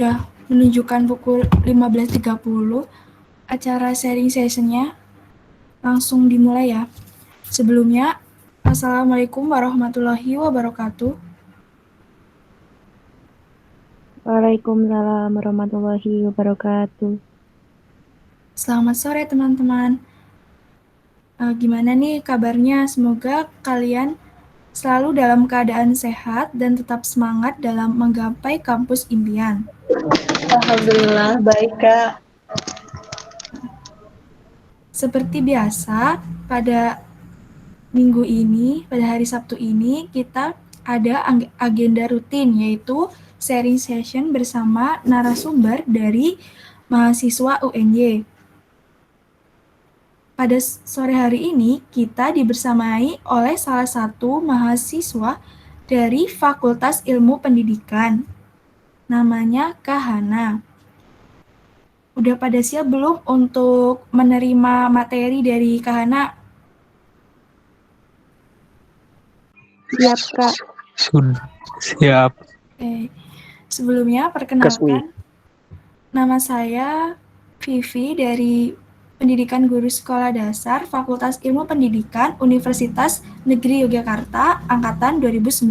Sudah menunjukkan pukul 15.30, acara sharing session-nya langsung dimulai ya. Sebelumnya, Assalamualaikum warahmatullahi wabarakatuh. Waalaikumsalam warahmatullahi wabarakatuh. Selamat sore teman-teman. Gimana nih kabarnya? Semoga kalian selalu dalam keadaan sehat dan tetap semangat dalam menggapai kampus impian. Alhamdulillah, baik Kak. Seperti biasa, pada minggu ini, pada hari Sabtu ini, kita ada agenda rutin, yaitu sharing session bersama narasumber dari mahasiswa UNY. Pada sore hari ini, kita dibersamai oleh salah satu mahasiswa dari Fakultas Ilmu Pendidikan. Namanya Kak Hana. Udah pada siap belum untuk menerima materi dari Kak Hana? Siap, Kak. Siap. Sebelumnya, perkenalkan, nama saya Vivi dari Pendidikan Guru Sekolah Dasar Fakultas Ilmu Pendidikan Universitas Negeri Yogyakarta Angkatan 2019.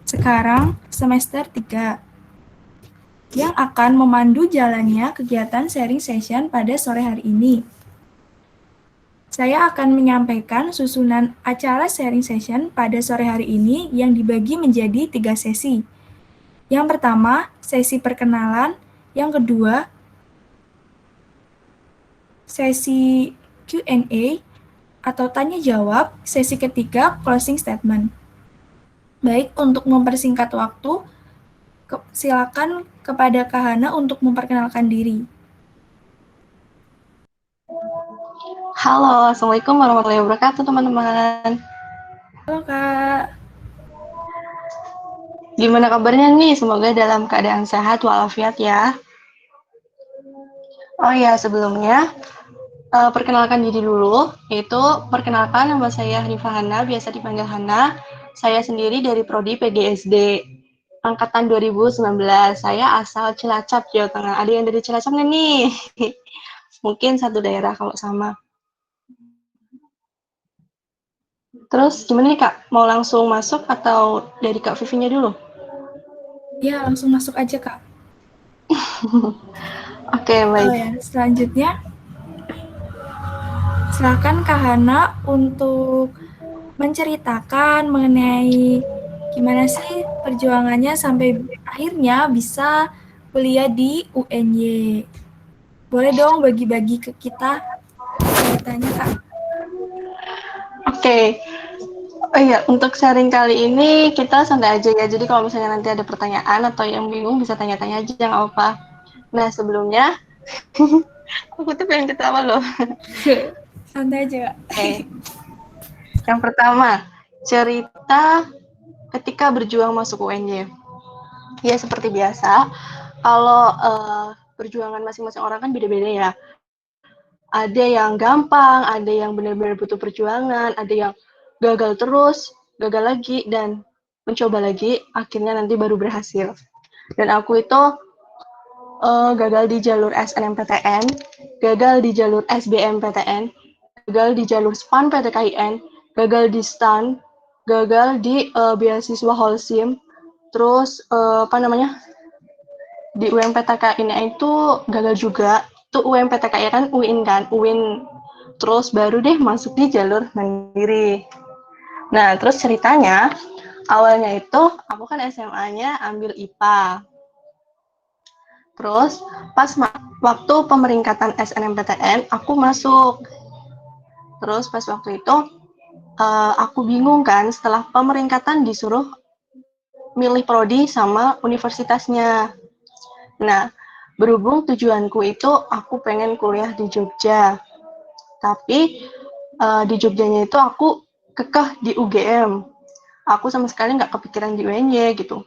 Sekarang semester 3 yang akan memandu jalannya kegiatan sharing session pada sore hari ini. Saya akan menyampaikan susunan acara sharing session pada sore hari ini yang dibagi menjadi 3 sesi. Yang pertama, sesi perkenalan. Yang kedua, sesi Q&A atau tanya jawab. Sesi ketiga, closing statement. Baik, untuk mempersingkat waktu, silakan kepada Kak Hana untuk memperkenalkan diri. Halo, Assalamualaikum warahmatullahi wabarakatuh teman-teman. Halo Kak. Gimana kabarnya nih? Semoga dalam keadaan sehat walafiat ya. Oh ya, sebelumnya perkenalkan diri dulu. Perkenalkan, nama saya Hanifah Hana, biasa dipanggil Hana. Saya sendiri dari Prodi PGSD Angkatan 2019. Saya asal Cilacap, Jawa Tengah. Ada yang dari Cilacap nggak nih? Mungkin satu daerah kalau sama. Terus gimana nih Kak? Mau langsung masuk atau dari Kak Vivinya dulu? Ya, langsung masuk aja Kak. Oke, baik. Oh ya, selanjutnya silakan Kak Hana untuk menceritakan mengenai gimana sih perjuangannya sampai akhirnya bisa kuliah di UNY. Boleh dong bagi-bagi ke kita ceritanya Kak? Oke. Oh iya, untuk sharing kali ini kita santai aja ya. Jadi kalau misalnya nanti ada pertanyaan atau yang bingung bisa tanya-tanya aja, nggak apa-apa. Nah, sebelumnya, aku tuh pengen ketawa loh. Santai aja Kak. Oke. Yang pertama, cerita ketika berjuang masuk UNY. Ya, seperti biasa, kalau perjuangan masing-masing orang kan beda-beda ya. Ada yang gampang, ada yang benar-benar butuh perjuangan, ada yang gagal terus, gagal lagi, dan mencoba lagi, akhirnya nanti baru berhasil. Dan aku itu gagal di jalur SNMPTN, gagal di jalur SBMPTN, gagal di jalur SPAN PTKIN, gagal di STAN, gagal di beasiswa Holcim, terus di UMPTKI-nya itu gagal juga. Itu UMPTKI kan UIN kan, UIN. Terus baru deh masuk di jalur mandiri. Nah, terus ceritanya awalnya itu aku kan SMA-nya ambil IPA. Terus pas waktu pemeringkatan SNMPTN aku masuk. Terus pas waktu itu aku bingung kan setelah pemeringkatan disuruh milih prodi sama universitasnya. Nah, berhubung tujuanku itu aku pengen kuliah di Jogja. Tapi di Jogjanya itu aku kekeh di UGM. Aku sama sekali nggak kepikiran di UNY gitu.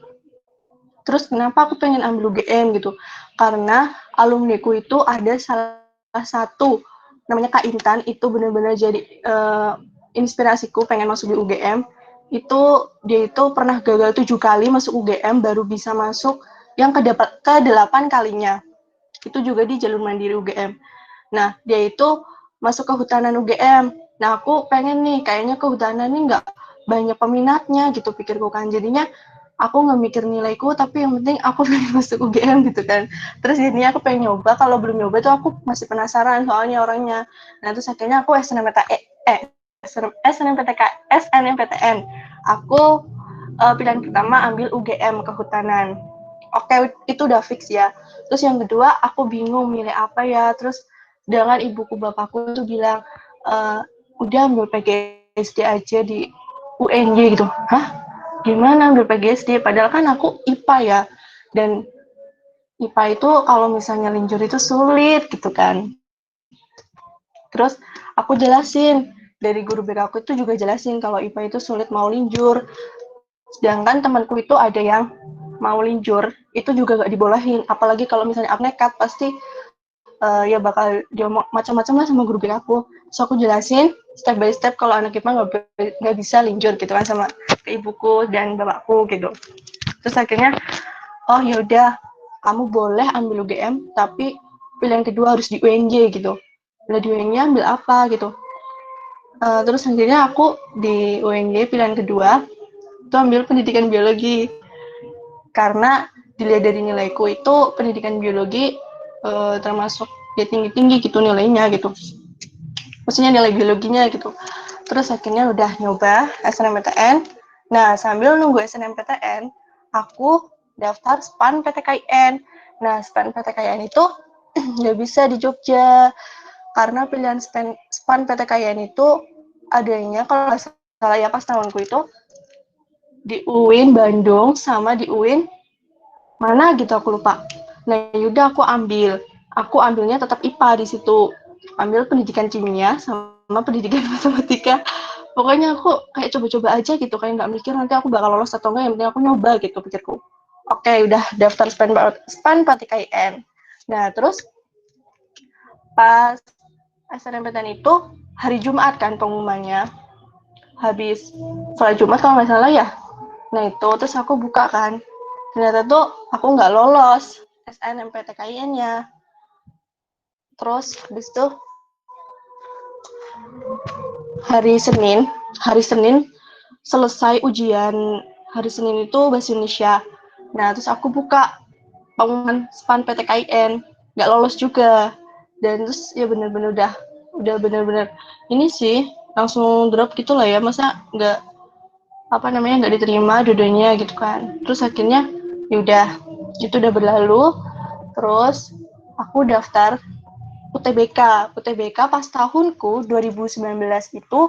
Terus kenapa aku pengen ambil UGM gitu? Karena alumniku itu ada salah satu namanya Kak Intan, itu benar-benar jadi inspirasiku pengen masuk di UGM. Dia itu pernah gagal 7 kali masuk UGM baru bisa masuk yang ke-8 kalinya. Itu juga di jalur mandiri UGM. Nah, dia itu masuk kehutanan UGM. Nah, aku pengen nih, kayaknya kehutanan ini nggak banyak peminatnya gitu pikirku kan. Jadinya aku nggak mikir nilaiku, tapi yang penting aku pengen masuk UGM gitu kan. Terus jadinya aku pengen nyoba, kalau belum nyoba tuh aku masih penasaran soalnya orangnya. Nah, terus akhirnya aku SNMPTN. Aku pilihan pertama ambil UGM kehutanan. Oke, itu udah fix ya. Terus yang kedua, aku bingung milih apa ya. Terus dengan ibuku bapakku tuh bilang, udah ambil PGSD aja di UNY gitu. Hah? Gimana ambil PGSD? Padahal kan aku IPA ya. Dan IPA itu kalau misalnya linjur itu sulit gitu kan. Terus aku jelasin, dari guru BK aku itu juga jelasin kalau IPA itu sulit mau linjur. Sedangkan temanku itu ada yang mau linjur, itu juga gak dibolehin. Apalagi kalau misalnya aku nekat, pasti ya bakal diomong macam-macam lah sama guru BK aku. So aku jelasin step by step kalau anak IPA nggak bisa linjur gitu kan sama ke ibuku dan bapakku gitu. Terus akhirnya, oh yaudah, kamu boleh ambil UGM, tapi pilihan kedua harus di UNJ gitu. Lah di UNJ ambil apa gitu. Terus akhirnya aku di UNJ pilihan kedua itu ambil pendidikan biologi. Karena dilihat dari nilaiku itu pendidikan biologi termasuk ya tinggi-tinggi gitu nilainya gitu. Maksudnya nilai biologinya gitu. Terus akhirnya udah nyoba SNMPTN. Nah, sambil nunggu SNMPTN, aku daftar SPAN PTKIN. Nah, SPAN PTKIN itu nggak bisa di Jogja. Karena pilihan SPAN PTKIN itu adanya, kalau nggak salah ya pas tahunku itu, di UIN Bandung sama di UIN mana gitu aku lupa. Nah, yaudah aku ambilnya tetap IPA di situ, ambil pendidikan kimia sama pendidikan matematika. Pokoknya aku kayak coba-coba aja gitu, kayak nggak mikir nanti aku bakal lolos atau enggak, yang penting aku nyoba gitu pikirku. Oke, udah daftar SPAN PTKIN. Nah, terus pas SNMPTN itu hari Jumat kan pengumumannya, habis sholat Jumat kalau nggak salah ya. Nah itu terus aku buka kan, ternyata tuh aku nggak lolos SNMPTKIN-nya. Terus habis itu hari Senin selesai ujian, hari Senin itu bahasa Indonesia. Nah terus aku buka pengumuman SPAN PTKIN, nggak lolos juga. Dan terus ya bener-bener udah bener-bener ini sih langsung drop gitu lah ya, masa nggak diterima dua-duanya gitu kan. Terus akhirnya yaudah itu udah berlalu. Terus aku daftar UTBK pas tahunku 2019 itu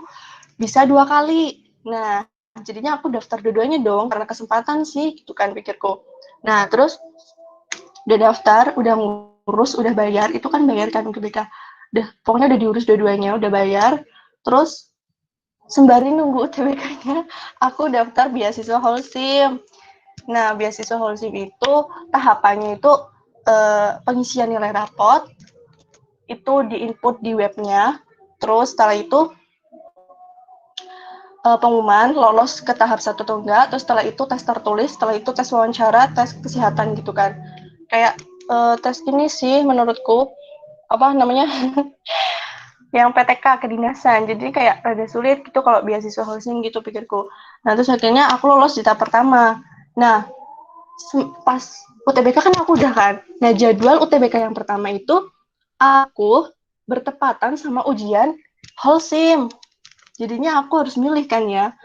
bisa 2 kali. Nah jadinya aku daftar dua-duanya dong karena kesempatan sih gitu kan pikirku. Nah terus udah daftar, udah ngurus, udah bayar, itu kan bayar kan UTBK. Pokoknya udah diurus dua-duanya, udah bayar. Terus sembari nunggu UTBK-nya, aku daftar beasiswa Holcim. Nah, beasiswa Holcim itu tahapannya itu pengisian nilai rapot, itu di-input di webnya, terus setelah itu pengumuman lolos ke tahap 1 atau enggak, terus setelah itu tes tertulis, setelah itu tes wawancara, tes kesehatan gitu kan. Kayak tes ini sih menurutku, apa namanya, yang PTK kedinasan, jadi kayak rada sulit gitu kalau beasiswa housing gitu pikirku. Nah terus akhirnya aku lolos di tahap pertama. Nah pas UTBK kan aku udah kan, nah jadwal UTBK yang pertama itu aku bertepatan sama ujian Holcim, jadinya aku harus milih kan ya.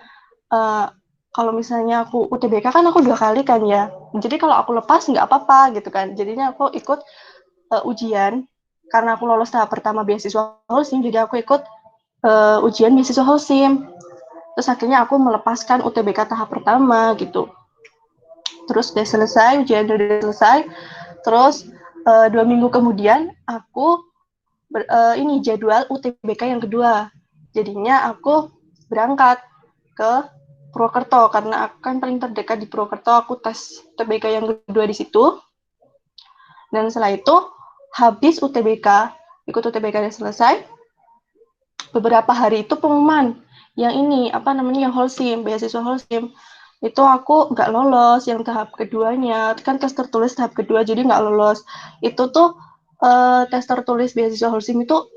Kalau misalnya aku UTBK kan aku 2 kali kan ya, jadi kalau aku lepas nggak apa-apa gitu kan, jadinya aku ikut ujian. Karena aku lolos tahap pertama beasiswa Holcim, jadi aku ikut ujian beasiswa Holcim. Terus akhirnya aku melepaskan UTBK tahap pertama gitu. Terus udah selesai, ujian udah selesai. Terus 2 minggu kemudian aku ini jadwal UTBK yang kedua. Jadinya aku berangkat ke Purwokerto karena aku kan paling terdekat di Purwokerto. Aku tes UTBK yang kedua di situ. Dan setelah itu habis UTBK, ikut UTBK udah selesai, beberapa hari itu pengumuman yang ini yang Holcim, beasiswa Holcim. itu aku nggak lolos yang tahap keduanya, kan tes tertulis tahap kedua, jadi nggak lolos. Itu tuh tes tertulis beasiswa Holcim itu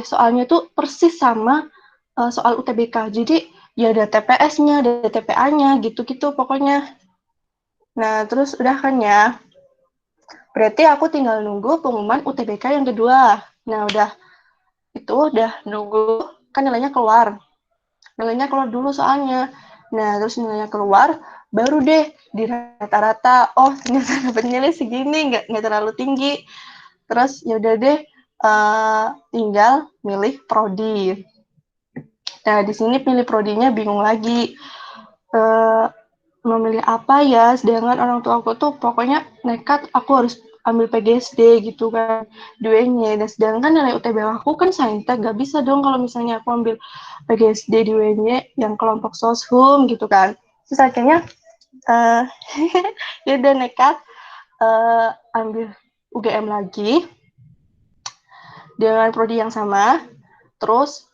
soalnya tuh persis sama soal UTBK, jadi ya ada TPS-nya, ada TPA-nya, gitu-gitu pokoknya. Nah, terus udah kan ya, berarti aku tinggal nunggu pengumuman UTBK yang kedua. Nah, udah nunggu, kan nilainya keluar dulu soalnya. Nah, terus nilainya keluar, baru deh di rata-rata, oh ternyata dapat nilai segini, nggak terlalu tinggi. Terus ya udah deh, tinggal milih prodi. Nah, di sini pilih prodinya bingung lagi. Memilih apa ya, sedangkan orang tua aku tuh pokoknya nekat aku harus ambil PGSD gitu kan, duenya. Dan sedangkan nilai UTBK aku kan saintek, gak bisa dong kalau misalnya aku ambil PGSD di UNY yang kelompok soshum gitu kan. Terus akhirnya uh, ya udah nekat ambil UGM lagi dengan prodi yang sama, terus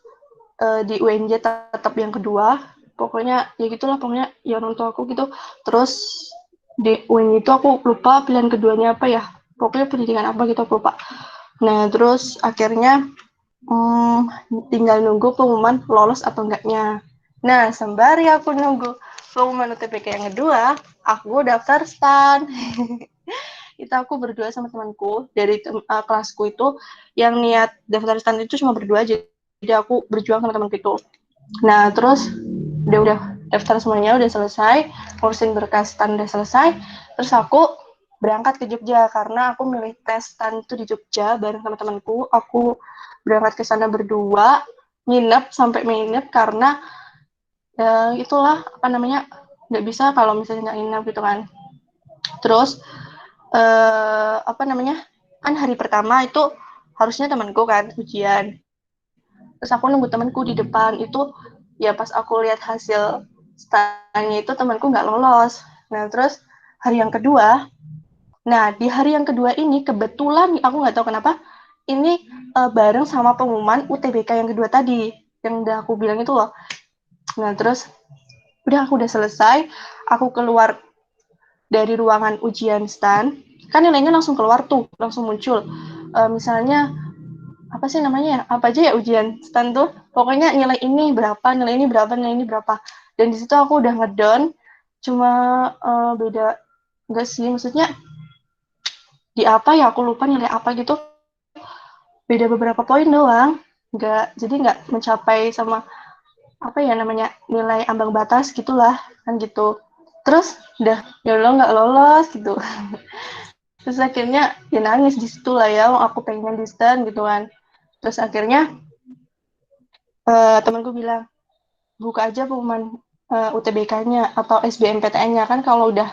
di UNJ tetap yang kedua, pokoknya ya gitulah, pokoknya ya orang tua aku gitu. Terus di UNJ itu aku lupa pilihan keduanya apa ya, pokoknya pendidikan apa gitu aku lupa. Nah, terus akhirnya tinggal nunggu pengumuman lolos atau enggaknya. Nah, sembari aku nunggu pengumuman UTBK yang kedua, aku daftar STAN. Itu aku berdua sama temanku dari kelasku itu, yang niat daftar STAN itu cuma berdua aja. Jadi aku berjuang sama temanku itu. Nah, terus udah daftar semuanya, udah selesai, ngurusin berkas STAN udah selesai, terus aku berangkat ke Jogja karena aku milih tes STAN itu di Jogja bareng sama temanku. Aku berangkat ke sana berdua, nginep sampai nginep karena itulah apa namanya, nggak bisa kalau misalnya nggak nginep gitu kan. Terus apa namanya, kan hari pertama itu harusnya temanku kan ujian, terus aku nunggu temanku di depan itu. Ya pas aku lihat hasil stannya itu temanku nggak lolos. Nah, terus hari yang kedua, di hari yang kedua ini kebetulan aku nggak tahu kenapa ini bareng sama pengumuman UTBK yang kedua tadi yang udah aku bilang itu loh. Nah, terus aku udah selesai, aku keluar dari ruangan ujian stan, kan nilainya langsung keluar tuh, langsung muncul. Misalnya apa sih namanya ya, apa aja ya ujian stan tuh, pokoknya nilai ini berapa, nilai ini berapa, nilai ini berapa. Dan di situ aku udah ngedown, cuma beda, enggak sih, maksudnya di apa ya, aku lupa nilai apa gitu, beda beberapa poin doang, jadi nggak mencapai sama apa ya namanya, nilai ambang batas gitulah kan gitu. Terus udah ya lo nggak lolos gitu. Terus akhirnya ya nangis di situ lah ya, aku pengen di stan gitu kan. Terus akhirnya temanku bilang, buka aja pengumuman UTBK-nya atau SBMPTN-nya. Kan kalau udah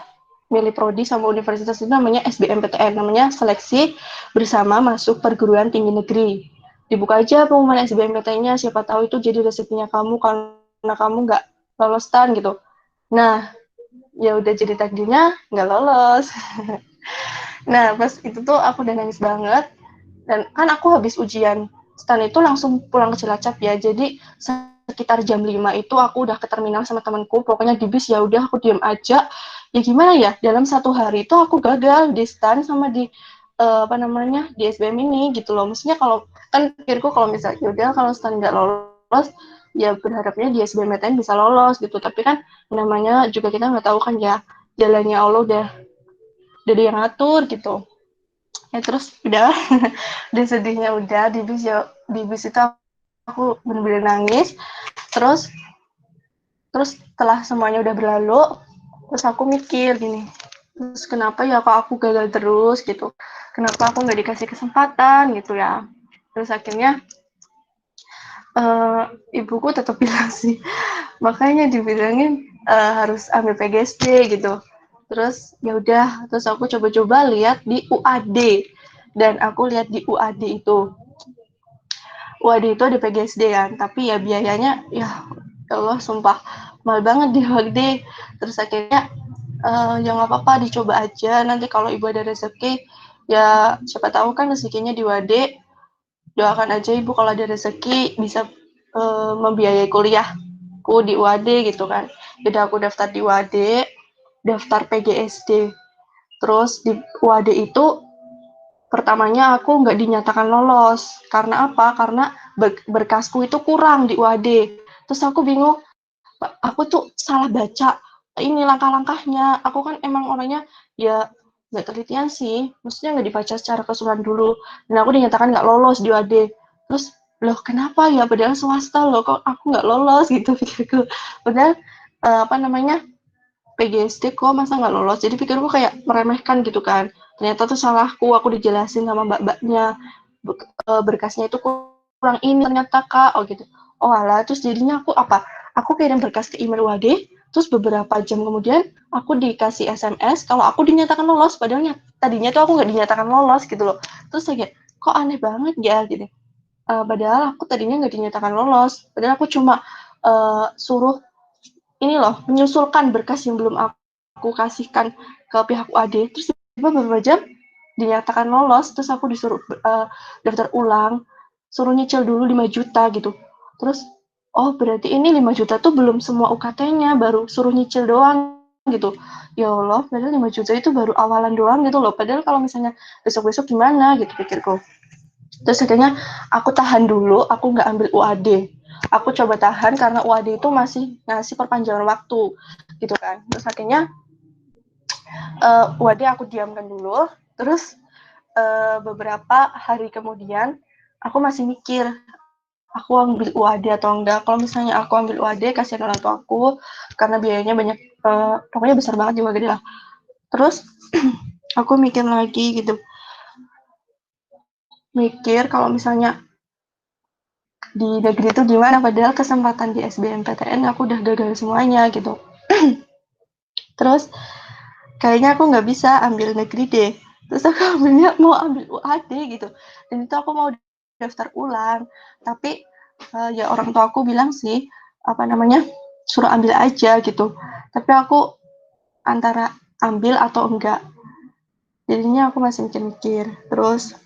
milih prodi sama universitas itu namanya SBMPTN, namanya seleksi bersama masuk perguruan tinggi negeri. Dibuka aja pengumuman SBMPTN-nya, siapa tahu itu jadi rezekinya kamu karena kamu nggak lolos stan gitu. Nah, ya udah jadi takdirnya nggak lolos. Nah, pas itu tuh aku udah nangis banget. Dan kan aku habis ujian stan itu langsung pulang ke Cilacap ya. Jadi sekitar jam 5 itu aku udah ke terminal sama temanku. Pokoknya di bis ya udah aku diem aja. Ya gimana ya? Dalam satu hari itu aku gagal di stan sama di apa namanya, di SBM ini gitu loh. Maksudnya kalau kan pikirku kalau misalnya ya udah kalau stan nggak lolos ya berharapnya di SBMPTN bisa lolos gitu. Tapi kan namanya juga kita nggak tahu kan ya, jalannya Allah udah dia yang ngatur gitu. Ya terus udah udah sedihnya udah di bis ya, di bis itu aku bener-bener nangis. Terus setelah semuanya udah berlalu, terus aku mikir gini, terus kenapa ya kok aku gagal terus gitu, kenapa aku nggak dikasih kesempatan gitu ya. Terus akhirnya ibuku tetap bilang sih, makanya dibilangin harus ambil PGSD gitu. Terus ya udah, terus aku coba-coba lihat di UAD, dan aku lihat di UAD itu ada PGSD kan, tapi ya biayanya ya Allah sumpah mahal banget di UAD. Terus akhirnya ya nggak apa-apa dicoba aja, nanti kalau ibu ada rezeki ya siapa tahu kan rezekinya di UAD. Doakan aja ibu kalau ada rezeki bisa membiayai kuliahku di UAD gitu kan. Jadi aku daftar di UAD, daftar PGSD. Terus di UAD itu pertamanya aku nggak dinyatakan lolos. Karena apa? Karena berkasku itu kurang di UAD. Terus aku bingung, aku tuh salah baca ini langkah-langkahnya. Aku kan emang orangnya ya nggak telitian sih, maksudnya nggak dibaca secara keseluruhan dulu. Dan aku dinyatakan nggak lolos di UAD. Terus loh kenapa ya? Padahal swasta loh, kok aku nggak lolos gitu pikirku. Padahal apa namanya PGSD kok masa nggak lolos? Jadi pikirku kayak meremehkan gitu kan. Ternyata tuh salahku, aku dijelasin sama mbak-mbaknya berkasnya itu kurang ini ternyata kak, oh gitu. Oh alah, terus jadinya aku apa? Aku kirim berkas ke email UAD, terus beberapa jam kemudian aku dikasih SMS kalau aku dinyatakan lolos, padahal tadinya tuh aku nggak dinyatakan lolos gitu loh. Terus saya kayak, kok aneh banget ya gitu. Padahal aku tadinya nggak dinyatakan lolos, padahal aku cuma suruh ini loh, menyusulkan berkas yang belum aku kasihkan ke pihak UAD, terus tiba-tiba beberapa jam dinyatakan lolos, terus aku disuruh daftar ulang, suruh nyicil dulu 5 juta gitu. Terus, oh berarti ini 5 juta tuh belum semua UKT-nya, baru suruh nyicil doang gitu. Ya Allah, padahal 5 juta itu baru awalan doang gitu loh. Padahal kalau misalnya besok-besok gimana gitu pikirku. Terus akhirnya aku tahan dulu, aku nggak ambil UAD. Aku coba tahan karena UAD itu masih ngasih perpanjangan waktu gitu kan. Terus akhirnya UAD aku diamkan dulu. Terus beberapa hari kemudian aku masih mikir aku ambil UAD atau enggak. Kalau misalnya aku ambil UAD, kasihan orang tua aku karena biayanya banyak, pokoknya besar banget juga gede lah. Terus aku mikir lagi gitu, mikir kalau misalnya di negeri itu gimana, padahal kesempatan di SBMPTN aku udah gagal semuanya gitu. Terus kayaknya aku nggak bisa ambil negeri deh. Terus aku ambilnya mau ambil UAD gitu. Dan itu aku mau daftar ulang. Tapi ya orang tua aku bilang sih, apa namanya, suruh ambil aja gitu. Tapi aku antara ambil atau enggak. Jadinya aku masih mikir-mikir. Terus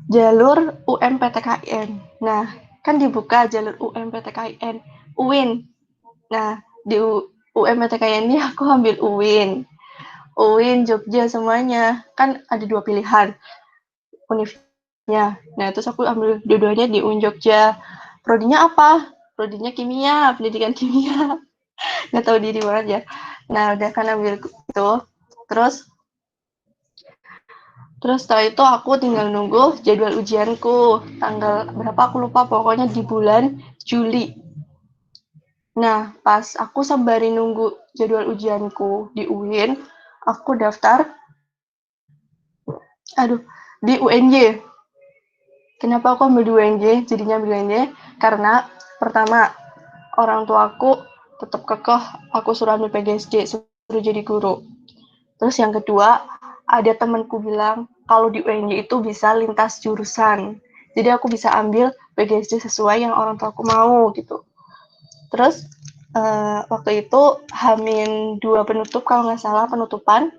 jalur UMPTKIN. Nah, kan dibuka jalur UMPTKIN, UIN. Nah, di UMPTKIN ini aku ambil UIN. UIN, Jogja semuanya. Kan ada dua pilihan univnya. Nah, terus aku ambil dua-duanya di UIN Jogja. Prodinya apa? Prodinya kimia, pendidikan kimia. Nggak tahu diri banget ya. Nah, udah kan ambil itu. Terus setelah itu aku tinggal nunggu jadwal ujianku. Tanggal berapa aku lupa, pokoknya di bulan Juli. Nah, pas aku sembari nunggu jadwal ujianku di UIN, aku daftar di UNJ. Kenapa aku ambil di UNJ? Jadinya ambil UNJ karena pertama, orang tua aku tetap kekeh aku suruh ambil PGSD, suruh jadi guru. Terus yang kedua, ada temanku bilang kalau di UNJ itu bisa lintas jurusan. Jadi aku bisa ambil PGSD sesuai yang orang tua aku mau gitu. Terus waktu itu H-2 penutup kalau nggak salah, penutupan.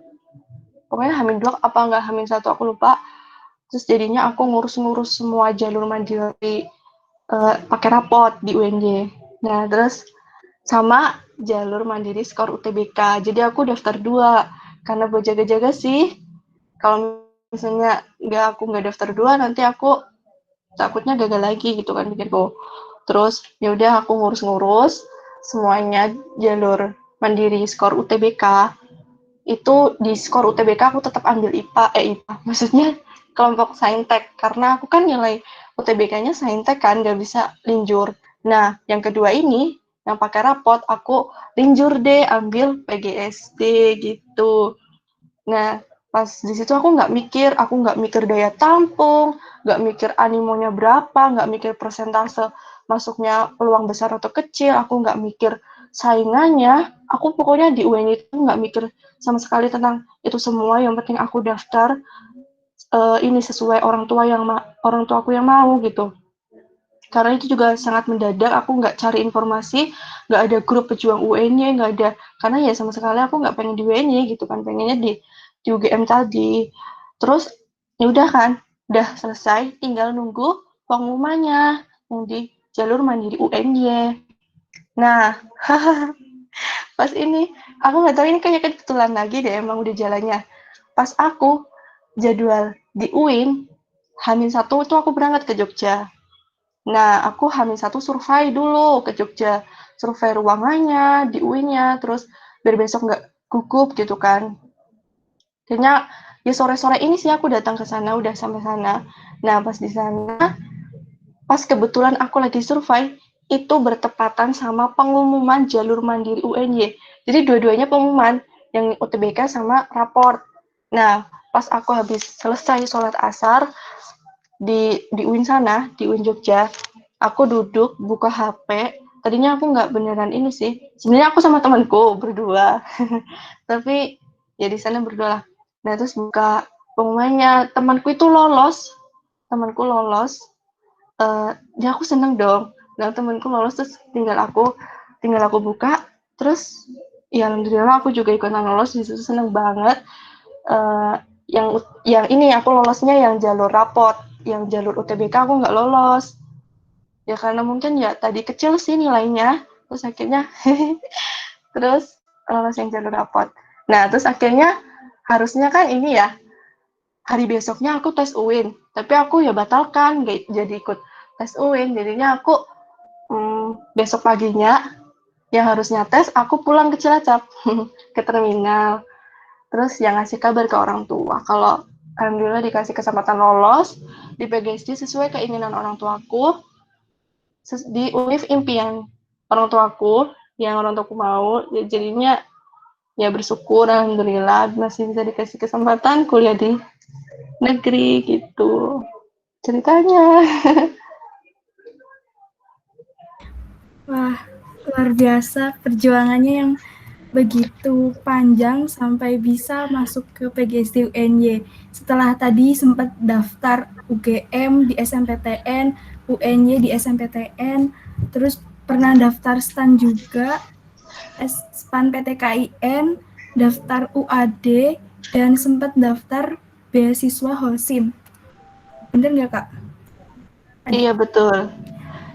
Pokoknya H-2 apa nggak H-1 aku lupa. Terus jadinya aku ngurus-ngurus semua jalur mandiri pakai rapot di UNJ. Nah, terus sama jalur mandiri skor UTBK. Jadi aku daftar 2 karena buat jaga-jaga sih. Kalau misalnya aku nggak daftar 2, nanti aku takutnya gagal lagi gitu kan pikirku. Terus ya udah aku ngurus-ngurus semuanya jalur mandiri skor UTBK. Itu di skor UTBK aku tetap ambil IPA, maksudnya kelompok saintek karena aku kan nilai UTBK-nya saintek kan, nggak bisa linjur. Nah, yang kedua ini yang pakai rapot aku linjur deh ambil PGSD gitu. Nah, pas di situ aku nggak mikir daya tampung, nggak mikir animonya berapa, nggak mikir persentase masuknya peluang besar atau kecil, aku nggak mikir saingannya, aku pokoknya di UN itu nggak mikir sama sekali tentang itu semua, yang penting aku daftar ini sesuai orang tua aku yang mau gitu. Karena itu juga sangat mendadak, aku nggak cari informasi, nggak ada grup pejuang UN-nya, nggak ada, karena ya sama sekali aku nggak pengen di UN-nya gitu kan, pengennya di UGM tadi. Terus ya udah kan, udah selesai, tinggal nunggu pengumumannya yang di jalur mandiri UN-nya. Nah, pas ini, aku nggak tahu ini kayak kebetulan lagi deh, emang udah jalannya. Pas aku jadwal di UIN, H-1 tuh aku berangkat ke Jogja. Nah, aku H-1 survei dulu ke Jogja. Survei ruangannya, di UIN-nya, terus biar besok nggak gugup gitu kan. Kayaknya ya sore-sore ini sih aku datang ke sana, udah sampai sana. Nah, pas di sana, pas kebetulan aku lagi survei, itu bertepatan sama pengumuman jalur mandiri UNY. Jadi dua-duanya pengumuman, yang UTBK sama raport. Nah, pas aku habis selesai sholat asar di UIN sana, di UIN Jogja, aku duduk buka HP. Tadinya aku nggak beneran ini sih. Sebenarnya aku sama temanku berdua, tapi ya di sana berdua lah. Nah terus buka pengumumannya, temanku lolos. Ya aku seneng dong. Nah temanku lolos terus tinggal aku buka. Terus ya alhamdulillah aku juga ikutan lolos, di situ seneng banget. Eh, yang ini aku lolosnya yang jalur rapot, yang jalur UTBK aku nggak lolos. Ya karena mungkin ya tadi kecil sih nilainya, terus akhirnya terus lolos yang jalur rapot. Nah terus akhirnya harusnya kan ini ya hari besoknya aku tes UIN, tapi aku ya batalkan nggak jadi ikut tes UIN, jadinya aku besok paginya yang harusnya tes aku pulang ke Cilacap ke terminal, terus yang ngasih kabar ke orang tua kalau alhamdulillah dikasih kesempatan lolos di PGSD sesuai keinginan orang tuaku, di univ impian orang tuaku yang orang tuaku mau, ya jadinya ya bersyukur alhamdulillah masih bisa dikasih kesempatan kuliah di negeri gitu ceritanya. Wah, luar biasa perjuangannya yang begitu panjang sampai bisa masuk ke PGSD UNY. Setelah tadi sempat daftar UGM di SNPTN, UNY di SNPTN, terus pernah daftar STAN juga, SPAN PTKIN, daftar UAD, dan sempat daftar beasiswa Holcim. Bener nggak, Kak? Iya betul.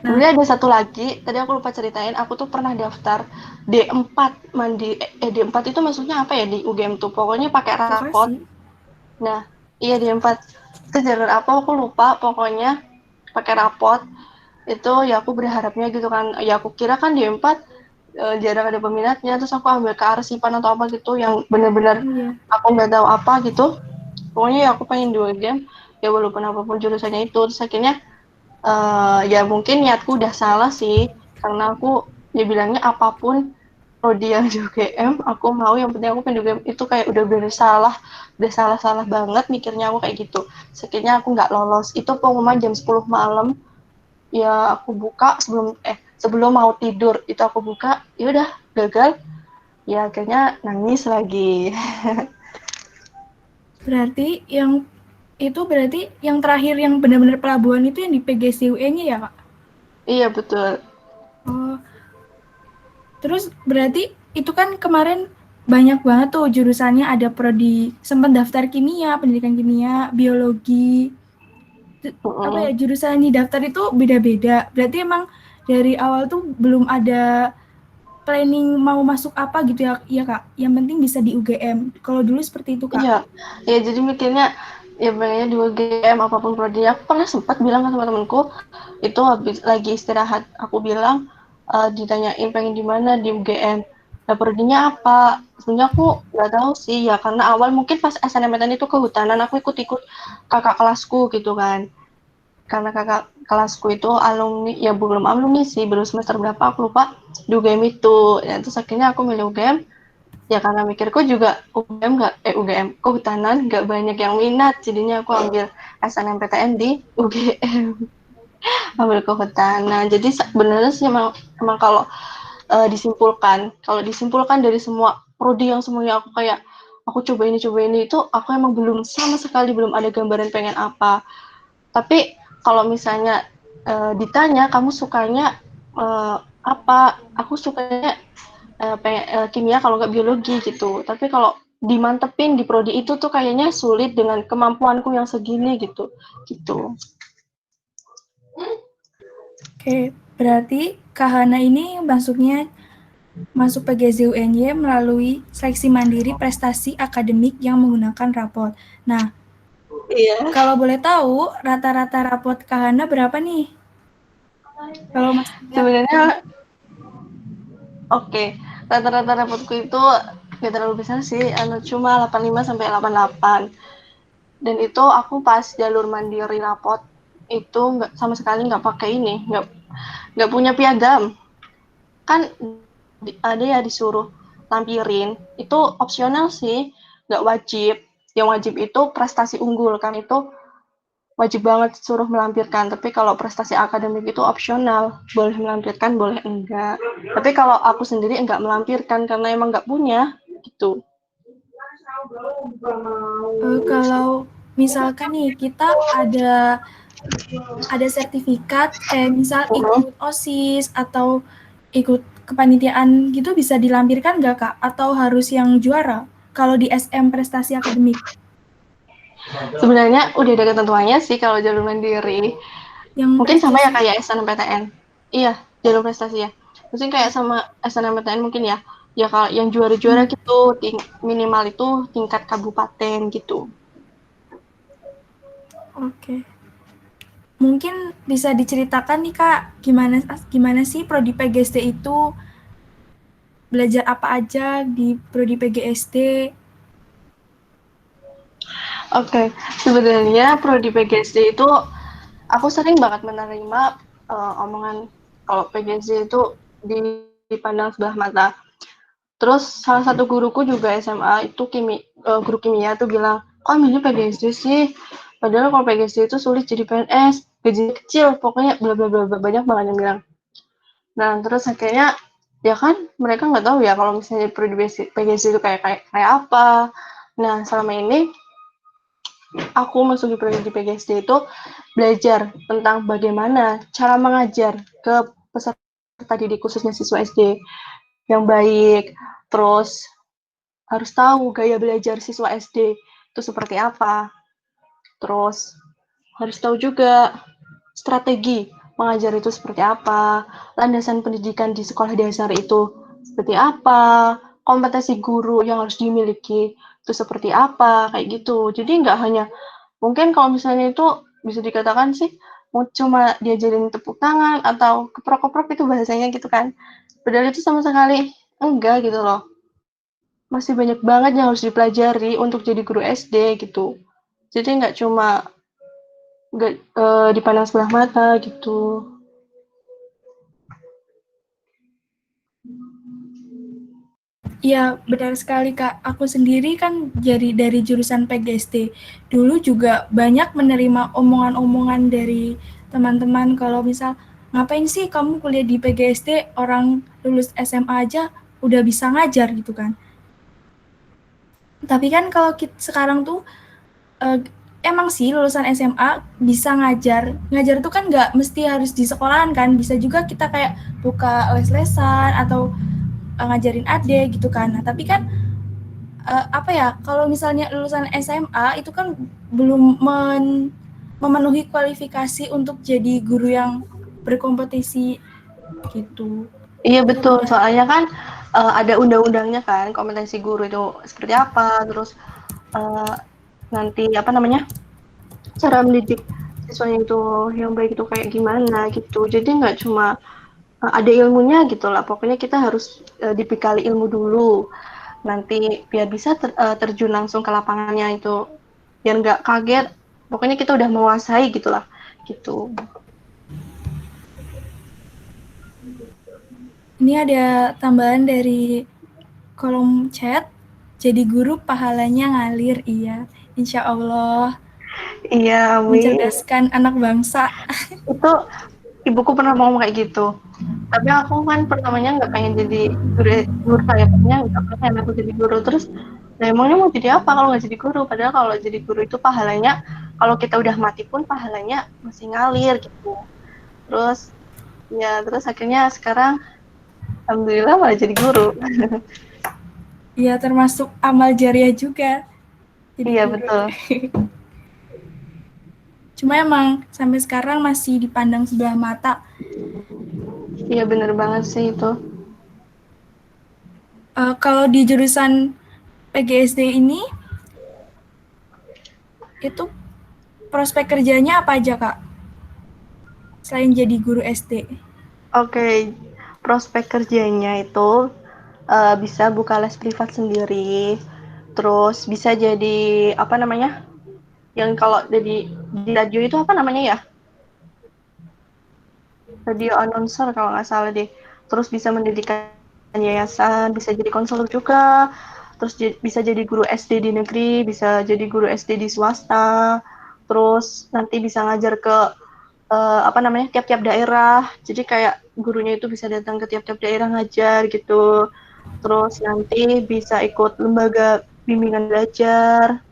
Nah, Sebenarnya ada satu lagi, tadi aku lupa ceritain, aku tuh pernah daftar D4 D4 itu maksudnya apa ya di UGM tuh? Pokoknya pakai rapot. vokasi. Nah, iya D4 itu jalur apa aku lupa, pokoknya pakai rapot. Itu ya aku berharapnya gitu kan. Ya aku kira kan D4 jarang ada peminatnya, terus aku ambil kearsipan atau apa gitu yang bener-bener Iya. aku nggak tahu apa gitu. Pokoknya ya aku pengen dua game, ya walaupun apapun jurusannya itu. Terus akhirnya ya mungkin niatku udah salah sih karena aku ya bilangnya apapun prodi yang di UGM aku mau, yang penting aku pengen di UGM, itu kayak udah salah banget mikirnya aku kayak gitu. Sekiranya aku nggak lolos, itu pengumuman jam 10 malam, ya aku buka sebelum mau tidur itu aku buka, ya udah gagal, ya akhirnya nangis lagi. Berarti yang terakhir yang benar-benar pelabuhan itu yang di PGSUE-nya ya, Kak? Iya betul. Oh, terus berarti itu kan kemarin banyak banget tuh jurusannya, ada prodi, sempat daftar kimia, pendidikan kimia, biologi, apa ya, jurusan di daftar itu beda-beda. Berarti emang dari awal tuh belum ada planning mau masuk apa gitu ya, ya Kak? Yang penting bisa di UGM. Kalau dulu seperti itu, Kak? Iya, ya jadi mikirnya ya pengennya di UGM apapun prodinya. Aku pernah sempat bilang ke teman-temanku itu habis lagi istirahat, aku bilang ditanyain pengen di mana di UGM. Nah, prodinya apa? Sebenarnya aku nggak tahu sih ya karena awal mungkin pas SNMPTN itu kehutanan aku ikut-ikut kakak kelasku gitu kan. Karena kakak kelasku itu alumni, ya belum alumni sih, belum semester berapa aku lupa di UGM itu. Ya, terus akhirnya aku milih UGM. Ya karena mikirku juga UGM kehutanan nggak banyak yang minat, jadinya aku ambil SNMPTN di UGM, ambil kehutanan. Jadi sebenarnya sih emang kalau disimpulkan dari semua prodi yang semuanya aku kayak aku coba ini itu aku emang belum sama sekali belum ada gambaran pengen apa. Tapi kalau misalnya ditanya kamu sukanya apa, aku sukanya kimia kalau nggak biologi gitu. Tapi kalau dimantepin di prodi itu tuh kayaknya sulit dengan kemampuanku yang segini gitu. Oke, berarti Kahana ini masuk PGZ UNY melalui seleksi mandiri prestasi akademik yang menggunakan rapot. Nah, Iya. kalau boleh tahu, rata-rata rapot Kahana berapa nih? Kalau Mas Sebenarnya oke, rata-rata rapotku itu nggak terlalu besar sih, cuma 85 sampai 88. Dan itu aku pas jalur mandiri rapot itu nggak sama sekali nggak pakai ini, nggak punya piagam. Kan ada ya disuruh lampirin, itu opsional sih, nggak wajib. Yang wajib itu prestasi unggul, kan itu wajib banget suruh melampirkan. Tapi kalau prestasi akademik itu opsional, boleh melampirkan, boleh enggak. Tapi kalau aku sendiri enggak melampirkan karena emang enggak punya, gitu. Kalau misalkan nih kita ada sertifikat, misal ikut OSIS atau ikut kepanitiaan gitu bisa dilampirkan nggak Kak? Atau harus yang juara? Kalau di SM prestasi akademik? Sebenarnya udah ada ketentuannya sih kalau jalur mandiri. Yang Mungkin sama ya prestasi? kayak SNMPTN. Iya, jalur prestasi ya. Mungkin kayak sama SNMPTN mungkin ya. Ya kalau yang juara-juara gitu, minimal itu tingkat kabupaten gitu. Oke. Mungkin bisa diceritakan nih Kak, gimana sih prodi PGSD itu, belajar apa aja di prodi PGSD? Oke, sebenarnya prodi PGSD itu aku sering banget menerima omongan kalau PGSD itu dipandang sebelah mata. Terus salah satu guruku juga SMA itu guru kimia tuh bilang, kok milih PGSD sih? Padahal kalau PGSD itu sulit jadi PNS, gaji kecil, pokoknya bla bla bla banyak banget yang bilang. Nah terus akhirnya ya kan mereka nggak tahu ya kalau misalnya prodi PGSD itu kayak apa. Nah selama ini aku masuk di PGSD itu belajar tentang bagaimana cara mengajar ke peserta didik khususnya siswa SD yang baik, terus harus tahu gaya belajar siswa SD itu seperti apa, terus harus tahu juga strategi mengajar itu seperti apa, landasan pendidikan di sekolah dasar itu seperti apa, kompetensi guru yang harus dimiliki itu seperti apa, kayak gitu. Jadi nggak hanya mungkin kalau misalnya itu bisa dikatakan sih mau cuma diajarin tepuk tangan atau keprok-keprok itu bahasanya gitu kan. Padahal itu sama sekali enggak gitu loh. Masih banyak banget yang harus dipelajari untuk jadi guru SD gitu. Jadi nggak cuma nggak dipandang sebelah mata gitu. Iya, benar sekali Kak. Aku sendiri kan dari jurusan PGSD. Dulu juga banyak menerima omongan-omongan dari teman-teman kalau misal, ngapain sih kamu kuliah di PGSD, orang lulus SMA aja udah bisa ngajar gitu kan. Tapi kan kalau sekarang tuh eh, emang sih lulusan SMA bisa ngajar. Ngajar tuh kan nggak mesti harus di sekolahan kan, bisa juga kita kayak buka les-lesan atau ngajarin adik gitu kan. Nah, tapi kan apa ya, kalau misalnya lulusan SMA itu kan belum memenuhi kualifikasi untuk jadi guru yang berkompetisi gitu. Iya Itu betul, benar. soalnya kan ada undang-undangnya kan kompetensi guru itu seperti apa, terus uh, nanti apa namanya cara mendidik siswanya itu yang baik itu kayak gimana gitu. Jadi nggak cuma ada ilmunya gitu lah, pokoknya kita harus dibekali ilmu dulu. Nanti biar bisa terjun langsung ke lapangannya itu, biar nggak kaget. Pokoknya kita udah menguasai gitulah, gitu. Ini ada tambahan dari kolom chat. Jadi guru pahalanya ngalir, iya. Insya Allah Iya, amin. mencerdaskan anak bangsa. Itu ibuku pernah ngomong kayak gitu. Tapi aku kan pertamanya nggak pengen jadi guru kayaknya nggak pengen aku jadi guru. Terus nah emangnya mau jadi apa kalau nggak jadi guru? Padahal kalau jadi guru itu pahalanya, kalau kita udah mati pun pahalanya masih ngalir gitu. Terus ya terus akhirnya sekarang alhamdulillah malah jadi guru. Iya, termasuk amal jariah juga jadi Iya guru. betul. Cuma emang sampai sekarang masih dipandang sebelah mata. Iya bener banget sih itu. Kalau di jurusan PGSD ini, itu prospek kerjanya apa aja, Kak? Selain jadi guru SD. Oke, prospek kerjanya itu bisa buka les privat sendiri, terus bisa jadi apa namanya? Yang kalau di radio itu apa namanya ya? Radio announcer kalau nggak salah deh. Terus bisa mendirikan yayasan, bisa jadi konselor juga, terus bisa jadi guru SD di negeri, bisa jadi guru SD di swasta, terus nanti bisa ngajar ke apa namanya tiap-tiap daerah. Jadi kayak gurunya itu bisa datang ke tiap-tiap daerah ngajar gitu. Terus nanti bisa ikut lembaga bimbingan belajar.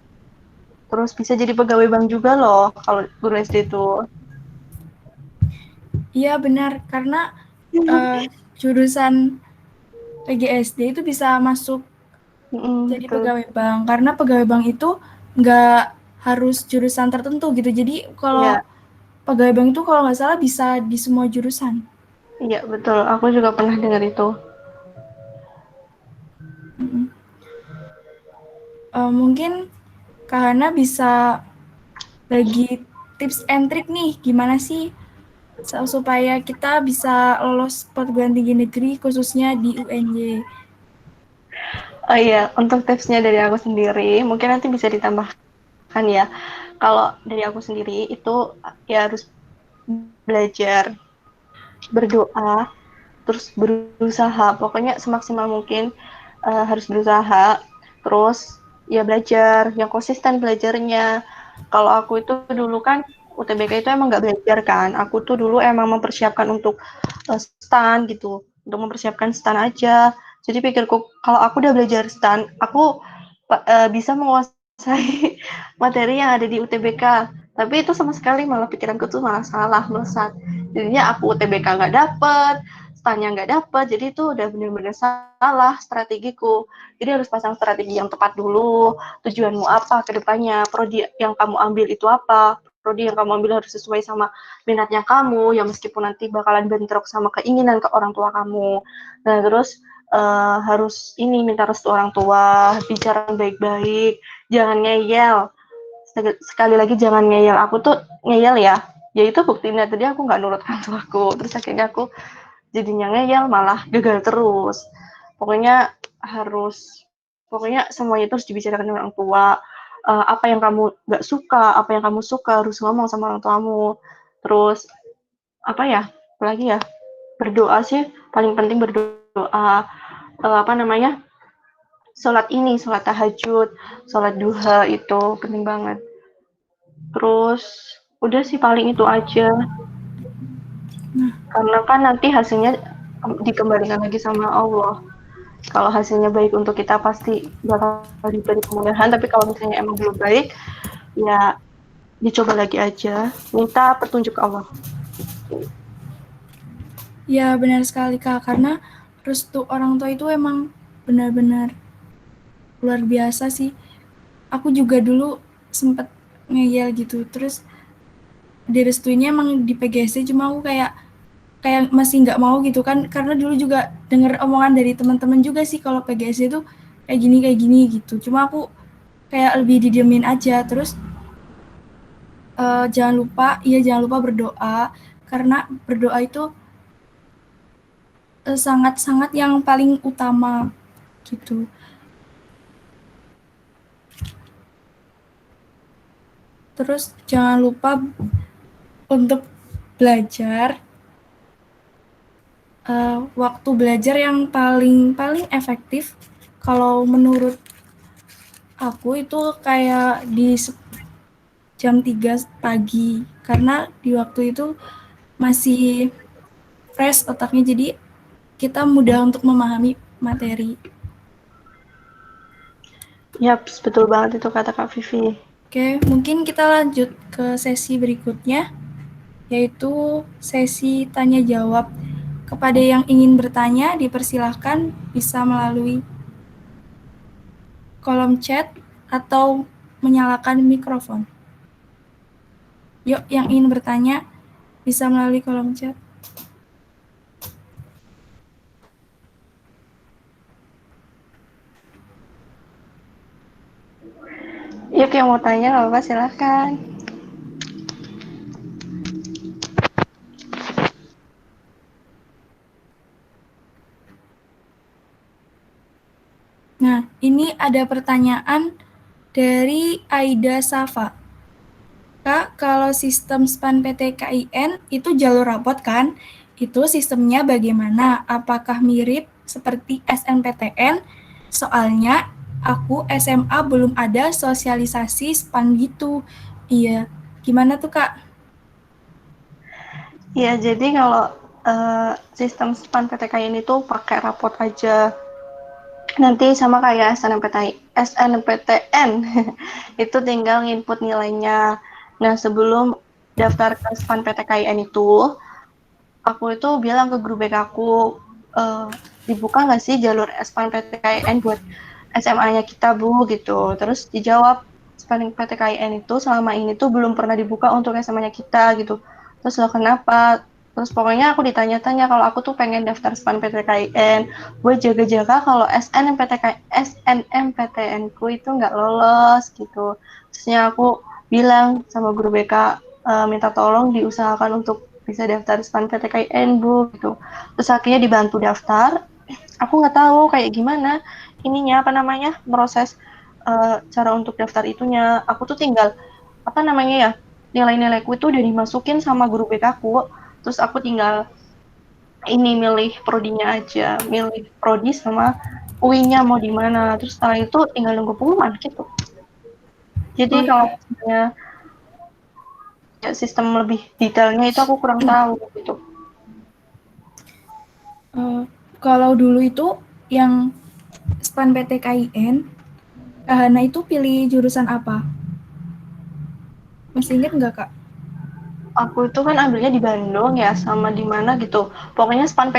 Terus bisa jadi pegawai bank juga loh kalau guru SD itu. Iya benar, karena jurusan PGSD itu bisa masuk jadi Betul. pegawai bank. Karena pegawai bank itu nggak harus jurusan tertentu gitu. Jadi kalau Iya, pegawai bank itu kalau nggak salah bisa di semua jurusan. iya betul. Aku juga pernah dengar itu. Mungkin Kak Hana bisa bagi tips and trick nih, gimana sih supaya kita bisa lolos perguruan tinggi negeri khususnya di UNJ. Oh iya, untuk tipsnya dari aku sendiri, mungkin nanti bisa ditambahkan ya. Kalau dari aku sendiri itu ya harus belajar, berdoa, terus berusaha. Pokoknya semaksimal mungkin harus berusaha. Terus ya belajar, yang konsisten belajarnya. Kalau aku itu dulu kan UTBK itu emang nggak belajar kan. Aku tuh dulu emang mempersiapkan untuk stan gitu, untuk mempersiapkan stan aja. Jadi pikirku kalau aku udah belajar stan, aku bisa menguasai materi yang ada di UTBK. Tapi itu sama sekali malah pikiranku tuh malah salah melesat. Jadinya aku UTBK nggak dapet, stannya nggak dapet, jadi itu udah bener-bener salah strategiku. Jadi harus pasang strategi yang tepat dulu, tujuanmu apa ke depannya, prodi yang kamu ambil itu apa, prodi yang kamu ambil harus sesuai sama minatnya kamu, ya meskipun nanti bakalan bentrok sama keinginan ke orang tua kamu. Nah terus harus ini minta restu orang tua, bicara baik-baik, jangan ngeyel. Sekali lagi jangan ngeyel. Aku tuh ngeyel ya itu buktinya tadi aku nggak nurut orang tuaku, terus akhirnya aku jadinya ngeyel malah gagal terus. Pokoknya harus pokoknya semuanya itu harus dibicarakan dengan orang tua. Apa yang kamu nggak suka, apa yang kamu suka harus ngomong sama orang tuamu. Terus apa ya? Apalagi ya? Berdoa sih paling penting berdoa. Apa namanya? Sholat tahajud, sholat duha itu penting banget. Terus udah sih paling itu aja. Karena kan nanti hasilnya dikembalikan lagi sama Allah. Kalau hasilnya baik untuk kita pasti bakal diberi kemudahan, tapi kalau misalnya emang belum baik, ya dicoba lagi aja. Minta petunjuk Allah. Ya benar sekali Kak, karena restu orang tua itu emang benar-benar luar biasa sih. Aku juga dulu sempet ngeyel gitu, terus direstuinnya emang di PGSD, cuma aku kayak kayak masih nggak mau gitu kan, karena dulu juga denger omongan dari teman-teman juga sih kalau PGSD itu kayak gini gitu. Cuma aku kayak lebih didiemin aja. Terus jangan lupa berdoa, karena berdoa itu sangat-sangat yang paling utama gitu. Terus jangan lupa untuk belajar, waktu belajar yang paling paling efektif kalau menurut aku itu kayak di jam 3 pagi, karena di waktu itu masih fresh otaknya, jadi kita mudah untuk memahami materi. Yap, betul banget itu kata Kak Vivi. Oke, mungkin kita lanjut ke sesi berikutnya, yaitu sesi tanya jawab. Kepada yang ingin bertanya, dipersilahkan bisa melalui kolom chat atau menyalakan mikrofon. Yuk, yang ingin bertanya bisa melalui kolom chat. yang mau tanya nggak apa-apa, silahkan. Nah, ini ada pertanyaan dari Aida Safa. Kak, kalau sistem SPAN PTKIN itu jalur rapot kan? Itu sistemnya bagaimana? Apakah mirip seperti SNPTN? Soalnya aku SMA belum ada sosialisasi SPAN gitu. Iya, gimana tuh Kak? Ya, jadi kalau sistem SPAN PTKIN itu pakai rapot aja. Nanti sama kayak SNMPTN, itu tinggal input nilainya. Nah, sebelum daftar ke SPAN PTKIN itu, aku itu bilang ke guru BK aku, dibuka nggak sih jalur SPAN PTKIN buat SMA-nya kita, Bu, gitu. Terus dijawab, SPAN PTKIN itu selama ini tuh belum pernah dibuka untuk SMA-nya kita, gitu. Terus lo kenapa? Terus pokoknya aku ditanya-tanya kalau aku tuh pengen daftar SPAN PTKIN, gue jaga-jaga kalau SNMPTN ku itu nggak lolos, gitu. Terusnya aku bilang sama guru BK, minta tolong diusahakan untuk bisa daftar SPAN PTKIN, Bu, gitu. Terus akhirnya dibantu daftar. Aku nggak tahu kayak gimana ininya, apa namanya, proses cara untuk daftar itunya. Aku tuh tinggal, apa namanya ya, nilai-nilaiku itu udah dimasukin sama guru BK aku, terus aku tinggal ini milih prodinya aja, milih prodi sama UI-nya mau di mana. Terus setelah itu tinggal nunggu pengumuman gitu. Oh Jadi kalau iya. misalnya ya, sistem lebih detailnya itu aku kurang tahu gitu. Kalau dulu itu yang SPAN PTKIN, Kak Hana itu pilih jurusan apa? Masih inget nggak Kak? Aku itu kan ambilnya di Bandung ya, sama di mana gitu. Pokoknya SPAN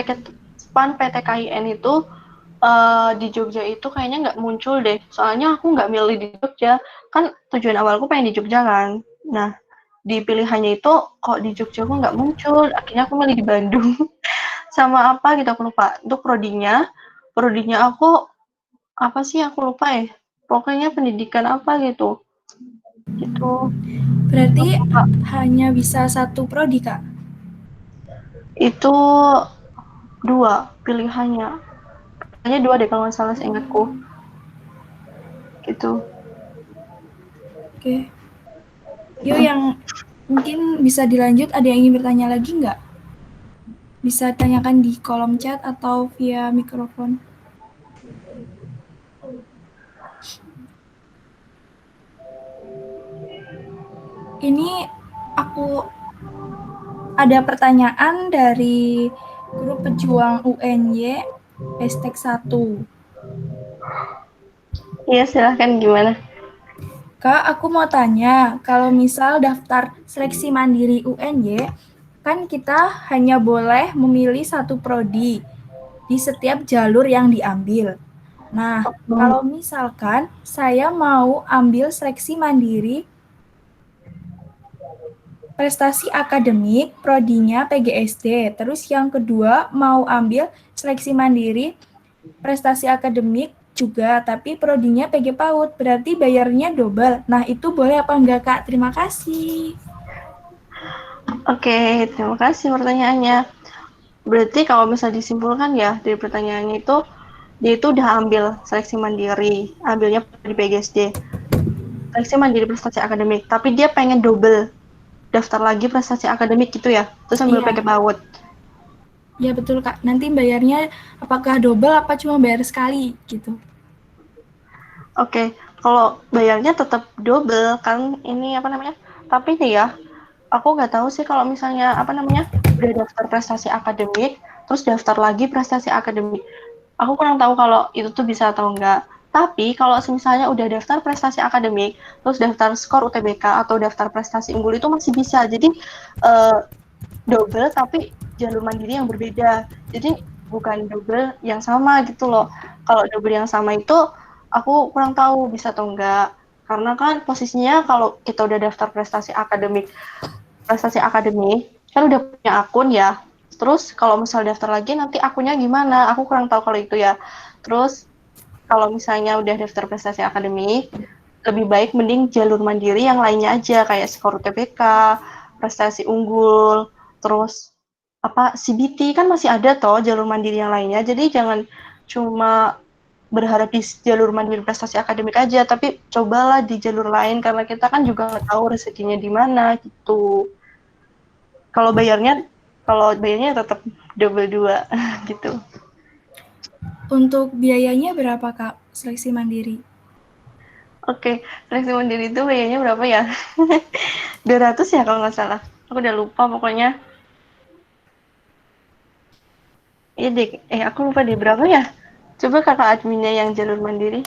PTKIN itu di Jogja itu kayaknya nggak muncul deh. Soalnya aku nggak milih di Jogja. Kan tujuan awalku pengen di Jogja kan. Nah, di pilihannya itu kok di Jogja aku nggak muncul. Akhirnya aku milih di Bandung. Sama apa gitu aku lupa. Untuk prodinya aku apa sih aku lupa ya. Pokoknya pendidikan apa gitu. Gitu. Berarti Aku lupa. hanya bisa satu prodi Kak? Itu dua pilihannya. Hanya dua deh kalau nggak salah seingatku. Gitu. Oke. Yuk yang mungkin bisa dilanjut, ada yang ingin bertanya lagi nggak? Bisa tanyakan di kolom chat atau via mikrofon. Ini aku ada pertanyaan dari grup pejuang UNY hashtag 1. Iya, silahkan gimana? Kak, aku mau tanya, kalau misal daftar seleksi mandiri UNY, kan kita hanya boleh memilih satu prodi di setiap jalur yang diambil. Nah, kalau misalkan saya mau ambil seleksi mandiri prestasi akademik, prodinya PGSD, terus yang kedua mau ambil seleksi mandiri prestasi akademik juga, tapi prodinya PG PAUD, berarti bayarnya double. Nah, itu boleh apa enggak, Kak? Terima kasih. Oke, terima kasih pertanyaannya. Berarti kalau misalnya disimpulkan ya dari pertanyaannya itu, dia itu udah ambil seleksi mandiri, ambilnya di PGSD, seleksi mandiri prestasi akademik, tapi dia pengen double daftar lagi prestasi akademik gitu ya, terus ambil Iya, PG PAUD. ya betul, Kak. Nanti bayarnya apakah double apa cuma bayar sekali gitu? Oke, kalau bayarnya tetap double kan ini apa namanya? Tapi nih ya, aku nggak tahu sih kalau misalnya apa namanya udah daftar prestasi akademik, terus daftar lagi prestasi akademik. Aku kurang tahu kalau itu tuh bisa atau enggak. Tapi kalau misalnya udah daftar prestasi akademik, terus daftar skor UTBK atau daftar prestasi unggul itu masih bisa. Jadi double tapi jalur mandiri yang berbeda. Jadi bukan double yang sama gitu loh. Kalau double yang sama itu aku kurang tahu bisa atau enggak. Karena kan posisinya kalau kita udah daftar prestasi akademik kan udah punya akun ya. Terus kalau misal daftar lagi nanti akunnya gimana? Aku kurang tahu kalau itu ya. Terus kalau misalnya udah daftar prestasi akademik, lebih baik mending jalur mandiri yang lainnya aja kayak skor UTBK, prestasi unggul, terus apa CBT kan masih ada toh jalur mandiri yang lainnya. Jadi jangan cuma berharap di jalur mandiri prestasi akademik aja, tapi cobalah di jalur lain karena kita kan juga nggak tahu rezekinya di mana gitu. Kalau bayarnya tetap double dua gitu. Untuk biayanya berapa Kak seleksi mandiri? Oke, seleksi mandiri itu bayarnya berapa ya? 200 ya kalau nggak salah. Aku udah lupa pokoknya. Iya deh, aku lupa deh berapa ya? Coba kakak adminnya yang jalur mandiri.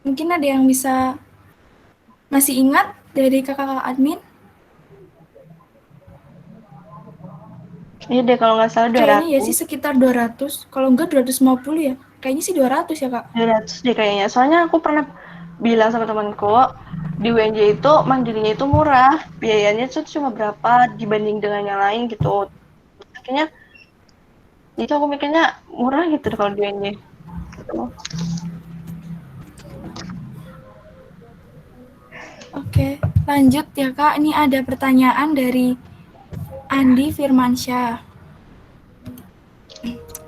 Mungkin ada yang bisa masih ingat dari kakak admin? Iya deh kalau nggak salah Kayaknya ya 200. sih sekitar 200, kalau enggak 250 ya. Kayaknya sih 200 ya Kak. 200 deh kayaknya. Soalnya aku pernah bilang sama temanku, di UNJ itu mandirinya itu murah. Biayanya itu cuma berapa dibanding dengan yang lain gitu. Akhirnya itu aku mikirnya murah gitu kalau di UNJ. Gitu. Oke, lanjut ya Kak. Ini ada pertanyaan dari Andi Firmansyah.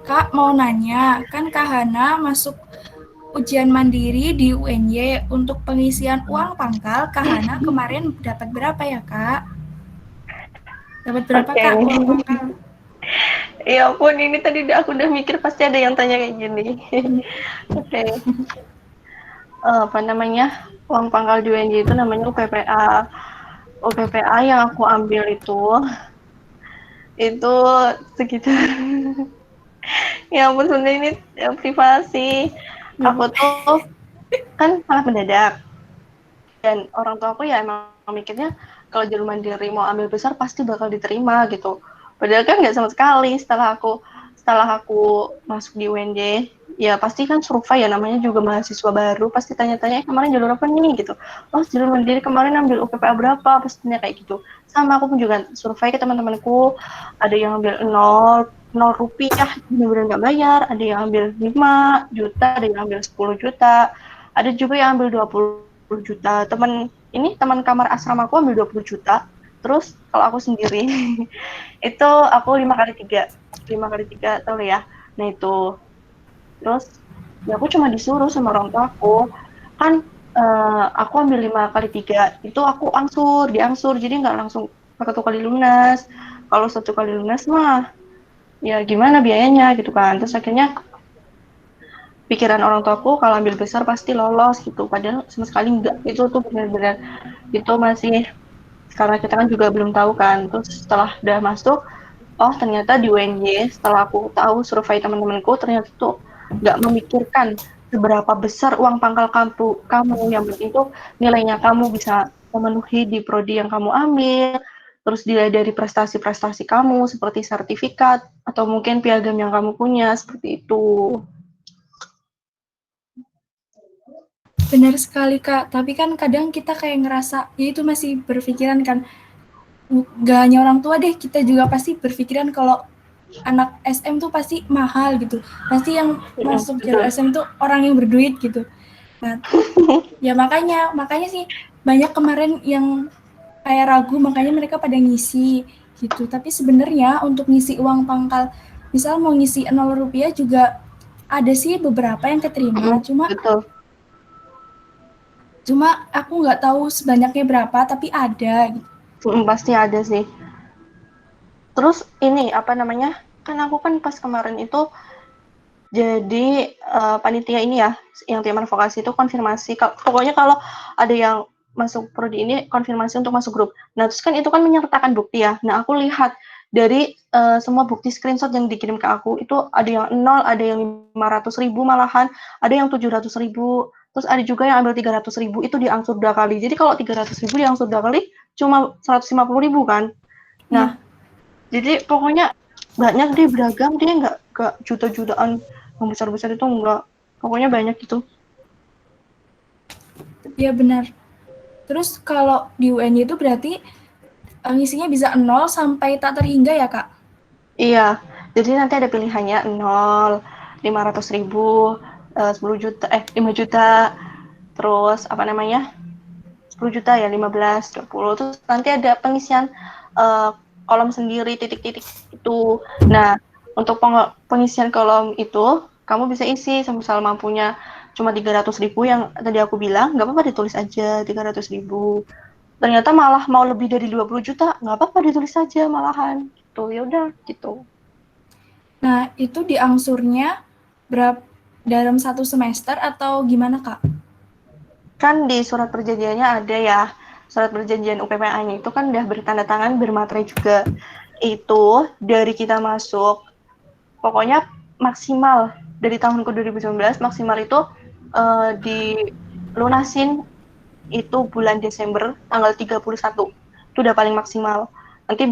Kak mau nanya, kan Kak Hana masuk ujian mandiri di UNY untuk pengisian uang pangkal. Kak Hana kemarin dapat berapa ya Kak? Dapat berapa Oke. Kak uang pangkal? Ya ampun, ini tadi aku udah mikir pasti ada yang tanya kayak gini. Oke. Apa namanya? Uang pangkal di UNJ itu namanya UPPA. UPPA yang aku ambil itu sekitar ya ampun sebenarnya ini privasi. Aku tuh kan sangat mendadak dan orang tua aku ya emang mikirnya kalau jalur mandiri mau ambil besar pasti bakal diterima gitu. Padahal kan nggak sama sekali setelah aku masuk di UNJ ya pasti kan survei ya namanya juga mahasiswa baru pasti tanya-tanya kemarin jalur apa nih gitu. Oh jalur mandiri kemarin ambil UPPA berapa pastinya kayak gitu. Sama aku pun juga survei ke teman-temanku ada yang ambil nol rupiah benar-benar nggak bayar, ada yang ambil 5 juta, ada yang ambil 10 juta, ada juga yang ambil 20 juta. Teman kamar asrama aku ambil 20 juta. Terus kalau aku sendiri itu aku 5 kali 3 tahu ya. Nah itu terus ya aku cuma disuruh sama orang tua aku kan aku ambil 5 kali 3 itu aku diangsur jadi nggak langsung 1 kali lunas. Kalau 1 kali lunas mah ya gimana biayanya gitu kan. Terus akhirnya pikiran orang tuaku kalau ambil besar pasti lolos gitu padahal sama sekali enggak. Itu tuh benar-benar itu masih karena kita kan juga belum tahu kan. Terus setelah udah masuk oh ternyata di UNY setelah aku tahu survei teman-temanku ternyata tuh nggak memikirkan seberapa besar uang pangkal kamu yang penting itu nilainya kamu bisa memenuhi di prodi yang kamu ambil terus dilihat dari prestasi-prestasi kamu seperti sertifikat atau mungkin piagam yang kamu punya seperti itu. Benar sekali Kak, tapi kan kadang kita kayak ngerasa, ya itu masih berpikiran kan, gak hanya orang tua deh, kita juga pasti berpikiran kalau anak SM tuh pasti mahal gitu, pasti yang masuk jalur SM tuh orang yang berduit gitu. Nah, ya makanya sih banyak kemarin yang kayak ragu, makanya mereka pada ngisi gitu. Tapi sebenarnya untuk ngisi uang pangkal, misal mau ngisi 0 rupiah juga ada sih beberapa yang keterima, Betul. cuma aku nggak tahu sebanyaknya berapa, tapi ada gitu. Pasti ada sih. Terus ini apa namanya? Kan aku kan pas kemarin itu jadi panitia ini ya, yang tim advokasi itu konfirmasi. Pokoknya kalau ada yang masuk prodi ini konfirmasi untuk masuk grup. Nah terus kan itu kan menyertakan bukti ya. Nah aku lihat dari semua bukti screenshot yang dikirim ke aku itu ada yang 0, ada yang 500.000 malahan, ada yang 700.000, terus ada juga yang ambil 300.000 itu diangsur 2 kali. Jadi kalau 300.000 diangsur 2 kali cuma 150.000 kan. Nah Iya, jadi pokoknya banyak deh beragam dia nggak juta-jutaan yang besar-besar itu enggak. Pokoknya banyak gitu. iya benar. Terus kalau di UN itu berarti ngisinya bisa 0 sampai tak terhingga ya Kak? Iya, jadi nanti ada pilihannya 0, 500.000, 10 juta, 5 juta, terus 10 juta ya, 15, 20, terus nanti ada pengisian kolom sendiri, titik-titik itu. Nah, untuk pengisian kolom itu, kamu bisa isi, misal mampunya cuma 300.000 yang tadi aku bilang, nggak apa-apa ditulis aja 300.000. Ternyata malah mau lebih dari 20 juta, nggak apa-apa ditulis aja malahan. Gitu, ya udah gitu. Nah, itu diangsurnya dalam 1 semester atau gimana, Kak? Kan di surat perjanjiannya ada ya, surat perjanjian UPPA-nya itu kan udah bertanda tangan, bermaterai juga. Itu dari kita masuk, pokoknya maksimal dari tahunku 2019 maksimal itu dilunasin itu bulan Desember tanggal 31. Itu udah paling maksimal. Nanti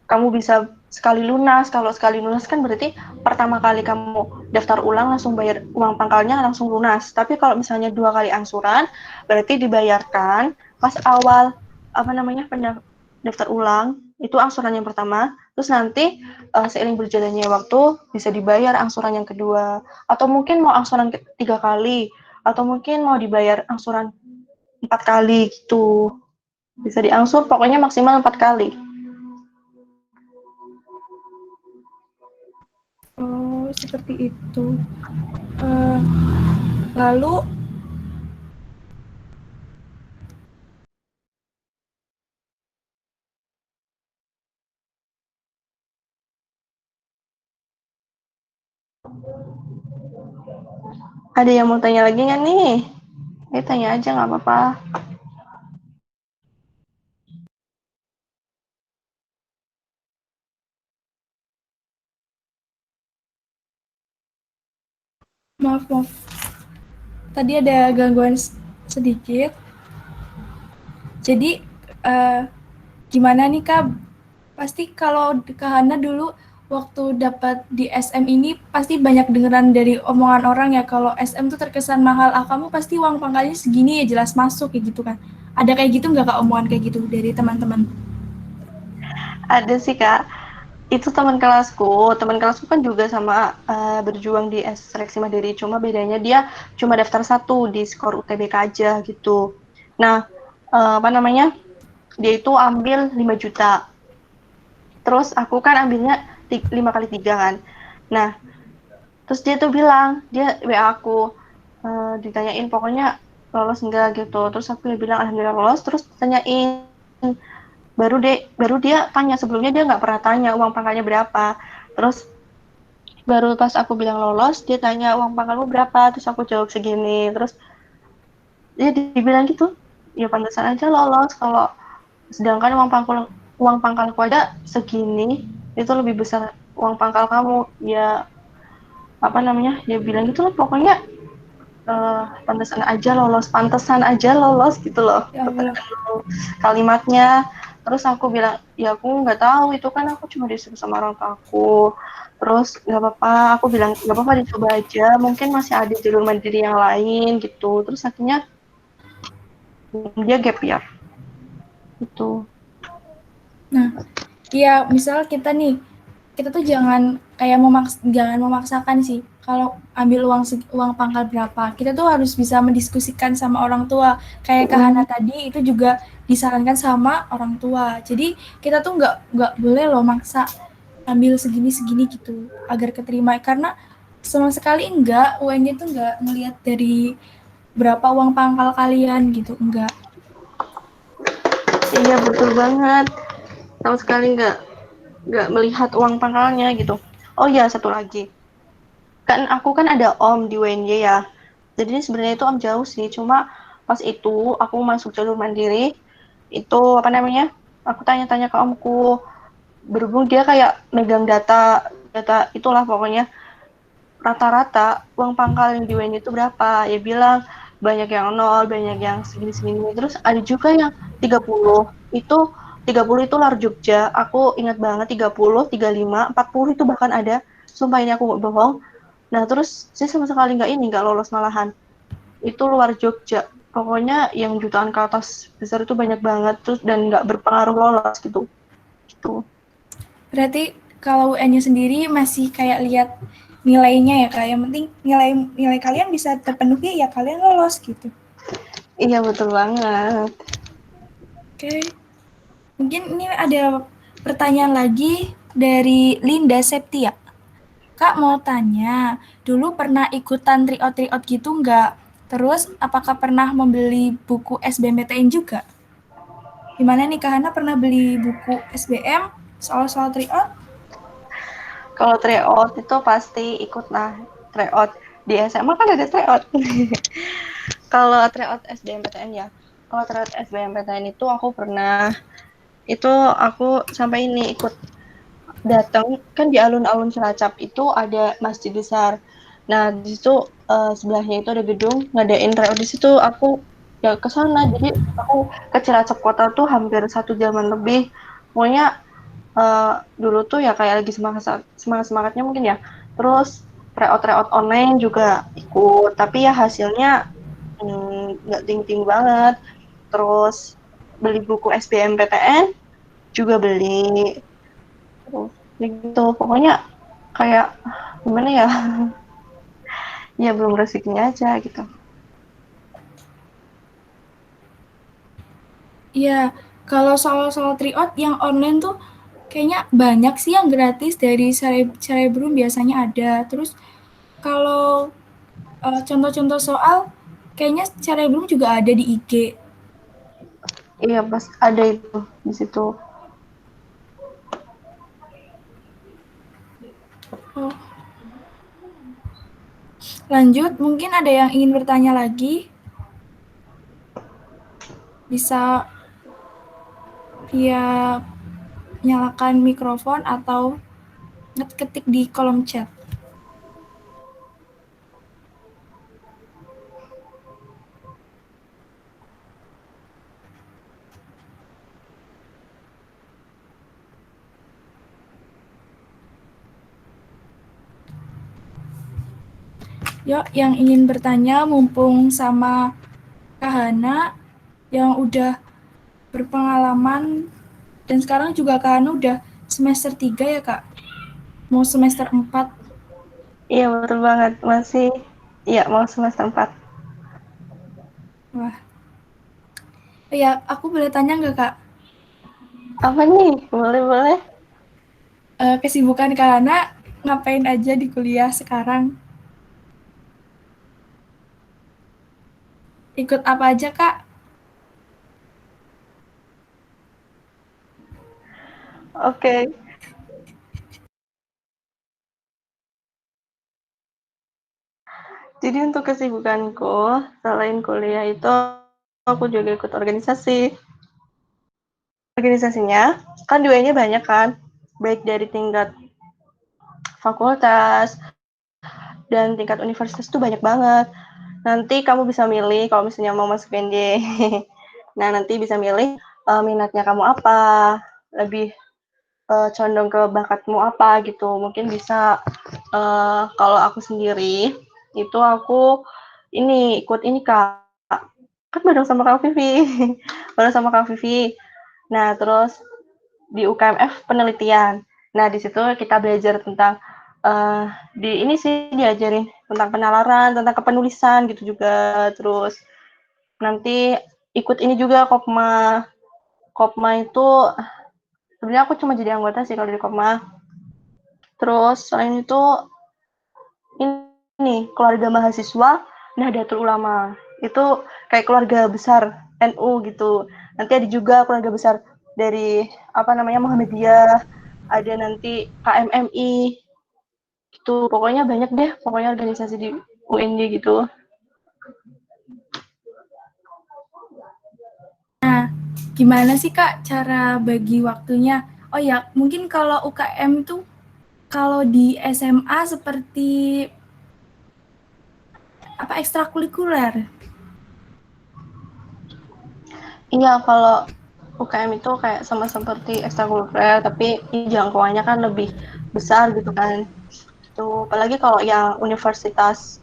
kamu bisa sekali lunas. Kalau sekali lunas kan berarti pertama kali kamu daftar ulang langsung bayar uang pangkalnya langsung lunas. Tapi kalau misalnya 2 kali angsuran, berarti dibayarkan pas awal daftar ulang itu angsuran yang pertama, terus nanti seiring berjalannya waktu bisa dibayar angsuran yang kedua, atau mungkin mau angsuran 3 kali, atau mungkin mau dibayar angsuran 4 kali gitu. Bisa diangsur pokoknya maksimal 4 kali. Oh, seperti itu. Eh, lalu Ada yang mau tanya lagi nggak nih? Tanya aja nggak apa-apa. maaf, tadi ada gangguan sedikit. Jadi gimana nih, Kak? Pasti kalau Kak Hana dulu waktu dapat di SM ini pasti banyak dengeran dari omongan orang ya kalau SM tuh terkesan mahal. Kamu pasti uang pangkalnya segini ya jelas masuk kayak gitu kan. Ada kayak gitu nggak, Kak, omongan kayak gitu dari teman-teman? Ada sih Kak. Itu teman kelasku kan juga sama berjuang di seleksi mandiri, cuma bedanya dia cuma daftar 1 di skor UTBK aja gitu. Nah, dia itu ambil 5 juta, terus aku kan ambilnya 5 kali 3 kan. Nah, terus dia tuh bilang, dia WA aku, ditanyain pokoknya lolos enggak gitu, terus aku bilang alhamdulillah lolos, terus tanyain, baru dia tanya, sebelumnya dia nggak pernah tanya uang pangkalnya berapa. Terus baru pas aku bilang lolos, dia tanya uang pangkalmu berapa, terus aku jawab segini, terus dia dibilang gitu, ya pantesan aja lolos, kalau sedangkan uang pangkalku aja segini, itu lebih besar uang pangkal kamu. Ya dia bilang gitu loh, pokoknya pantesan aja lolos gitu loh Ya Allah. kalimatnya. Terus aku bilang, ya aku nggak tahu, itu kan aku cuma disuruh sama orang tua aku. Terus nggak apa-apa, aku bilang nggak apa-apa dicoba aja, mungkin masih ada jalur mandiri yang lain gitu. Terus akhirnya dia gap year gitu. Nah, ya misal kita tuh jangan jangan memaksakan sih. Kalau ambil uang pangkal berapa, kita tuh harus bisa mendiskusikan sama orang tua. Kayak Kak Hana tadi itu juga disarankan sama orang tua. Jadi kita tuh nggak boleh loh maksa ambil segini-segini gitu agar keterima, karena sama sekali enggak, UN-nya tuh enggak ngelihat dari berapa uang pangkal kalian gitu, enggak. Iya betul banget, sama sekali nggak melihat uang pangkalnya gitu. Oh iya, satu lagi, kan aku kan ada om di UNY ya, jadi sebenarnya itu om jauh sih, cuma pas itu aku masuk jalur mandiri itu aku tanya-tanya ke omku, berhubung dia kayak megang data data itulah pokoknya, rata-rata uang pangkal yang di UNY itu berapa, ya bilang banyak yang nol, banyak yang segini-segini, terus ada juga yang 30. Itu 30 itu luar Jogja, aku ingat banget, 30, 35, 40 itu bahkan ada, sumpah ini aku nggak bohong. Nah terus saya sama sekali nggak lolos malahan, itu luar Jogja, pokoknya yang jutaan ke atas besar itu banyak banget, terus dan nggak berpengaruh lolos gitu. Berarti kalau UN-nya sendiri masih kayak lihat nilainya ya Kak. Yang penting nilai kalian bisa terpenuhi ya kalian lolos gitu. Iya, betul banget. Oke. Mungkin ini ada pertanyaan lagi dari Linda Septia. Kak mau tanya, dulu pernah ikutan tryout gitu nggak? Terus apakah pernah membeli buku SBMPTN juga? Gimana nih Kak Hana, pernah beli buku SBM soal-soal tryout? Kalau tryout itu pasti ikut lah. Tryout di SMA kan ada tryout. Kalau tryout SBMPTN ya. Kalau tryout SBMPTN itu aku pernah, itu aku sampai ini ikut datang kan di alun-alun Cilacap itu ada masjid besar. Nah, di situ sebelahnya itu ada gedung ngadain tryout. Di situ aku ya ke sana. Jadi aku ke Cilacap kota tuh hampir 1 jaman lebih. Pokoknya dulu tuh ya kayak lagi semangatnya mungkin ya. Terus tryout online juga ikut, tapi ya hasilnya nggak tinggi-tinggi banget. Terus beli buku SBMPTN juga beli. Terus gitu, pokoknya kayak gimana ya? Ya belum rezekinya aja gitu. Iya, kalau soal-soal tryout yang online tuh kayaknya banyak sih yang gratis dari Cerebrum biasanya ada. Terus kalau contoh-contoh soal kayaknya Cerebrum juga ada di IG. Iya, pas ada itu di situ. Oh, lanjut, mungkin ada yang ingin bertanya lagi, bisa via nyalakan mikrofon atau ngetik di kolom chat. Yuk, yang ingin bertanya mumpung sama Kak Hana yang udah berpengalaman dan sekarang juga Kak Hana udah semester 3 ya Kak? Mau semester 4. Iya, betul banget. Masih, iya mau semester 4. Wah, ya aku boleh tanya nggak Kak? Apa nih? Boleh-boleh. Kesibukan Kak Hana ngapain aja di kuliah sekarang? Ikut apa aja Kak? Oke. Jadi untuk kesibukanku, selain kuliah itu, aku juga ikut organisasi. Organisasinya, kan UN-nya banyak kan, baik dari tingkat fakultas dan tingkat universitas itu banyak banget. Nanti kamu bisa milih kalau misalnya mau masuk UNJ. Nah, nanti bisa milih minatnya kamu apa, lebih condong ke bakatmu apa gitu. Mungkin bisa, kalau aku sendiri, itu aku ini ikut ini Kak, kan bareng sama Kak Vivi. Bareng sama Kak Vivi. Nah, terus di UKMF penelitian. Nah, di situ kita belajar tentang di ini sih diajarin tentang penalaran, tentang kepenulisan gitu juga. Terus nanti ikut ini juga Kopma. Kopma itu sebenarnya aku cuma jadi anggota sih kalau di Kopma. Terus selain itu ini keluarga mahasiswa Nahdlatul Ulama. Itu kayak keluarga besar NU gitu. Nanti ada juga keluarga besar dari apa namanya Muhammadiyah, ada nanti KMMI gitu. Pokoknya banyak deh, pokoknya organisasi di UNJ gitu. Gimana sih Kak cara bagi waktunya? Oh ya, mungkin kalau UKM tuh kalau di SMA seperti apa ekstrakurikuler. Iya, kalau UKM itu kayak sama seperti ekstrakurikuler, tapi jangkauannya kan lebih besar gitu kan. Tuh, apalagi kalau yang universitas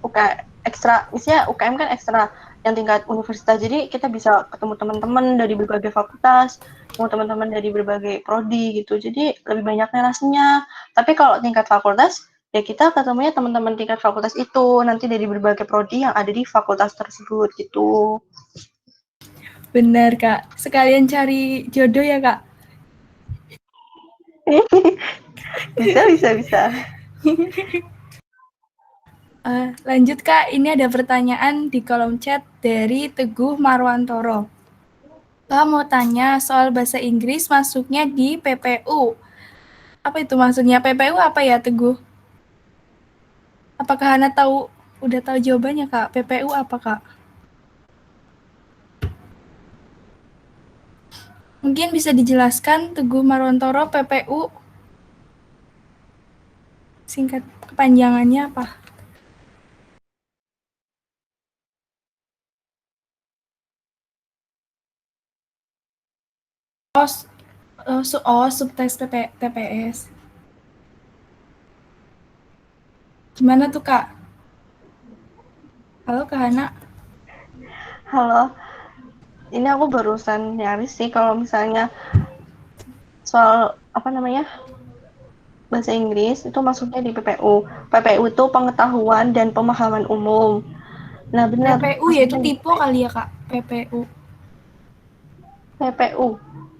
ekstra, misalnya UKM kan ekstra yang tingkat universitas, jadi kita bisa ketemu teman-teman dari berbagai fakultas, ketemu teman-teman dari berbagai prodi gitu, jadi lebih banyak relasinya. Tapi kalau tingkat fakultas, ya kita ketemunya teman-teman tingkat fakultas itu, nanti dari berbagai prodi yang ada di fakultas tersebut gitu. Benar, Kak. Sekalian cari jodoh ya, Kak? Bisa. Lanjut, Kak. Ini ada pertanyaan di kolom chat dari Teguh Marwantoro. Kak mau tanya soal bahasa Inggris masuknya di PPU. Apa itu maksudnya? PPU apa ya, Teguh? Apakah Hana udah tahu jawabannya, Kak? PPU apa, Kak? Mungkin bisa dijelaskan Teguh Marwantoro PPU singkat kepanjangannya apa? Subtes TPS. Gimana tuh, Kak? Halo, Kak Hana. Halo, ini aku barusan nyaris sih kalau misalnya soal apa namanya bahasa Inggris itu masuknya di PPU. PPU itu pengetahuan dan pemahaman umum. Nah benar, PPU yaitu masuknya di tipe kali ya, Kak? PPU. PPU,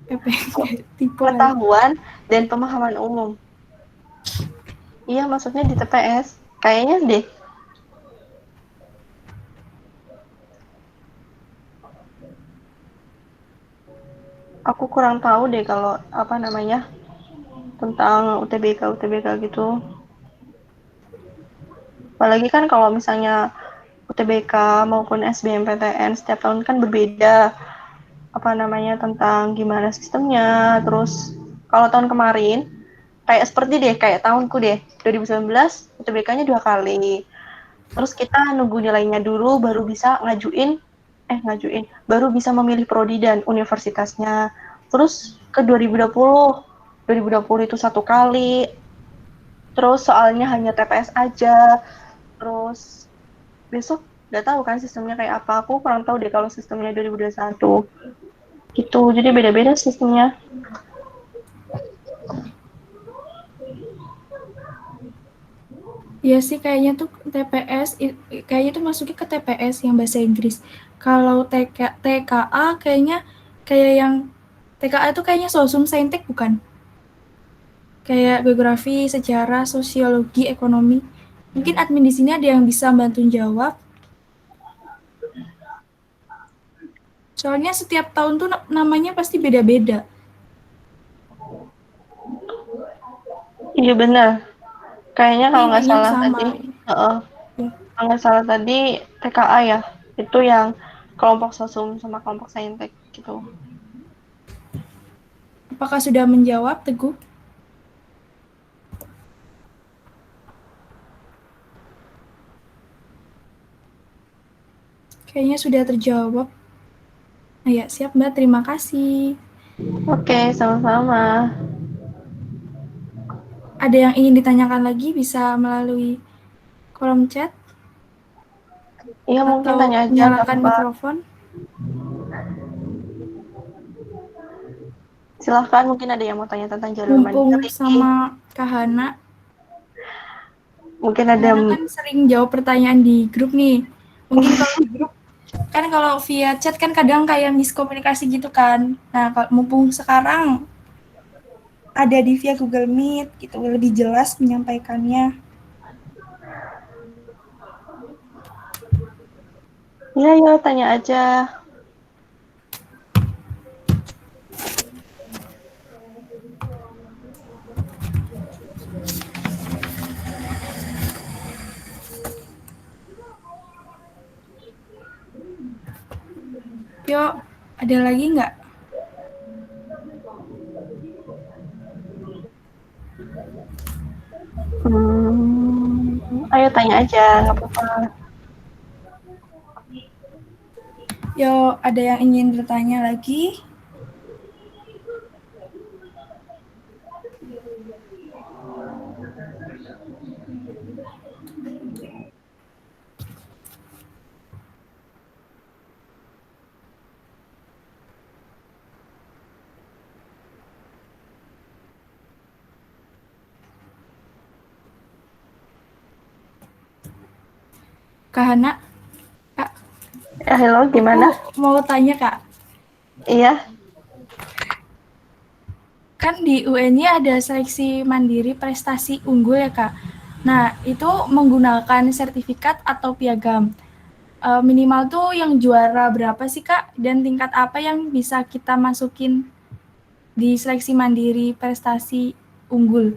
PPU tipe kali. pengetahuan dan pemahaman umum. Iya, masuknya di TPS. Kayaknya deh. Aku kurang tahu deh kalau apa namanya tentang UTBK gitu. Apalagi kan kalau misalnya UTBK maupun SBMPTN setiap tahun kan berbeda apa namanya tentang gimana sistemnya. Terus kalau tahun kemarin kayak seperti deh kayak tahunku deh 2019 UTBK-nya 2 kali. Terus kita nunggu nilainya dulu baru bisa baru bisa memilih prodi dan universitasnya. Terus ke 2020 itu 1 kali. Terus soalnya hanya TPS aja. Terus besok nggak tahu kan sistemnya kayak apa. Aku kurang tahu deh kalau sistemnya 2021 gitu. Jadi beda-beda sistemnya. Iya sih kayaknya tuh TPS, kayaknya tuh masuknya ke TPS yang bahasa Inggris. Kalau TKA kayaknya kayak yang TKA itu kayaknya sosum saintek bukan? Kayak geografi, sejarah, sosiologi, ekonomi. Mungkin admin di sini ada yang bisa bantu jawab. Soalnya setiap tahun tuh namanya pasti beda-beda. Iya benar. Kayaknya Tapi kalau nggak intinya salah sama. tadi, uh, Ya. kalau nggak salah tadi TKA ya, itu yang kelompok sosum sama kelompok saintek gitu. Apakah sudah menjawab, Teguh? Kayaknya sudah terjawab. Ah, ya, siap Mbak, terima kasih. Oke, sama-sama. Ada yang ingin ditanyakan lagi bisa melalui kolom chat Iya mungkin atau tanya aja nggak nyalakan apa-apa. mikrofon. Silahkan mungkin ada yang mau tanya tentang jalur Mumpung mandiri. sama Kak Hana, Mungkin Kak ada Hana kan sering jawab pertanyaan di grup nih. Mungkin kalau di grup, kan kalau via chat kan kadang kayak miskomunikasi gitu kan. Nah, mumpung sekarang ada di via Google Meet gitu, lebih jelas menyampaikannya. iya tanya aja. Yuk, ada lagi nggak? Ayo tanya aja, nggak apa-apa. Yuk, ada yang ingin bertanya lagi? Kak Hana, Kak, Halo, gimana? aku mau tanya Kak, Iya, kan di UN-nya ada seleksi mandiri prestasi unggul ya Kak. Nah, itu menggunakan sertifikat atau piagam. Minimal tuh yang juara berapa sih Kak? Dan tingkat apa yang bisa kita masukin di seleksi mandiri prestasi unggul?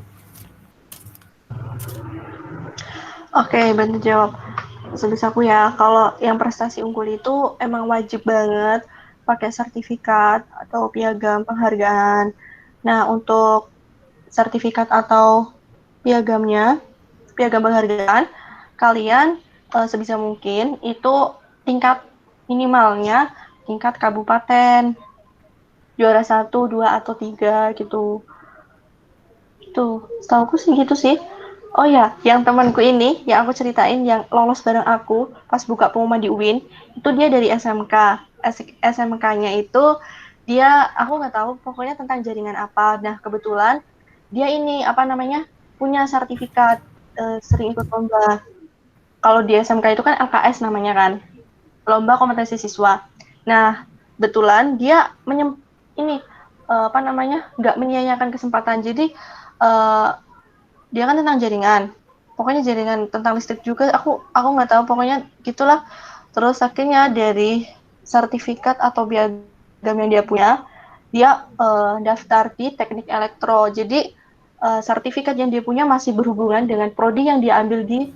oke, bantu jawab. Sebisaku ya, kalau yang prestasi unggul itu emang wajib banget pakai sertifikat atau piagam penghargaan. Nah, untuk sertifikat atau piagamnya, piagam penghargaan, kalian sebisa mungkin itu tingkat minimalnya tingkat kabupaten, juara 1, 2, atau 3 gitu. Tuh, setahuku sih gitu sih. Oh ya, yang temanku ini, yang aku ceritain, yang lolos bareng aku pas buka pengumuman di UIN, itu dia dari SMK. SMK-nya itu dia, aku nggak tahu, pokoknya tentang jaringan apa. Nah, kebetulan dia ini apa namanya punya sertifikat sering ikut lomba. Kalau di SMK itu kan LKS namanya kan, lomba kompetensi siswa. Nah, kebetulan dia ini apa namanya nggak menyia-nyiakan kesempatan. Jadi dia kan tentang jaringan, pokoknya jaringan tentang listrik juga. Aku nggak tahu, pokoknya gitulah. Terus akhirnya dari sertifikat atau piagam yang dia punya, dia daftar di teknik elektro. Jadi sertifikat yang dia punya masih berhubungan dengan prodi yang dia ambil di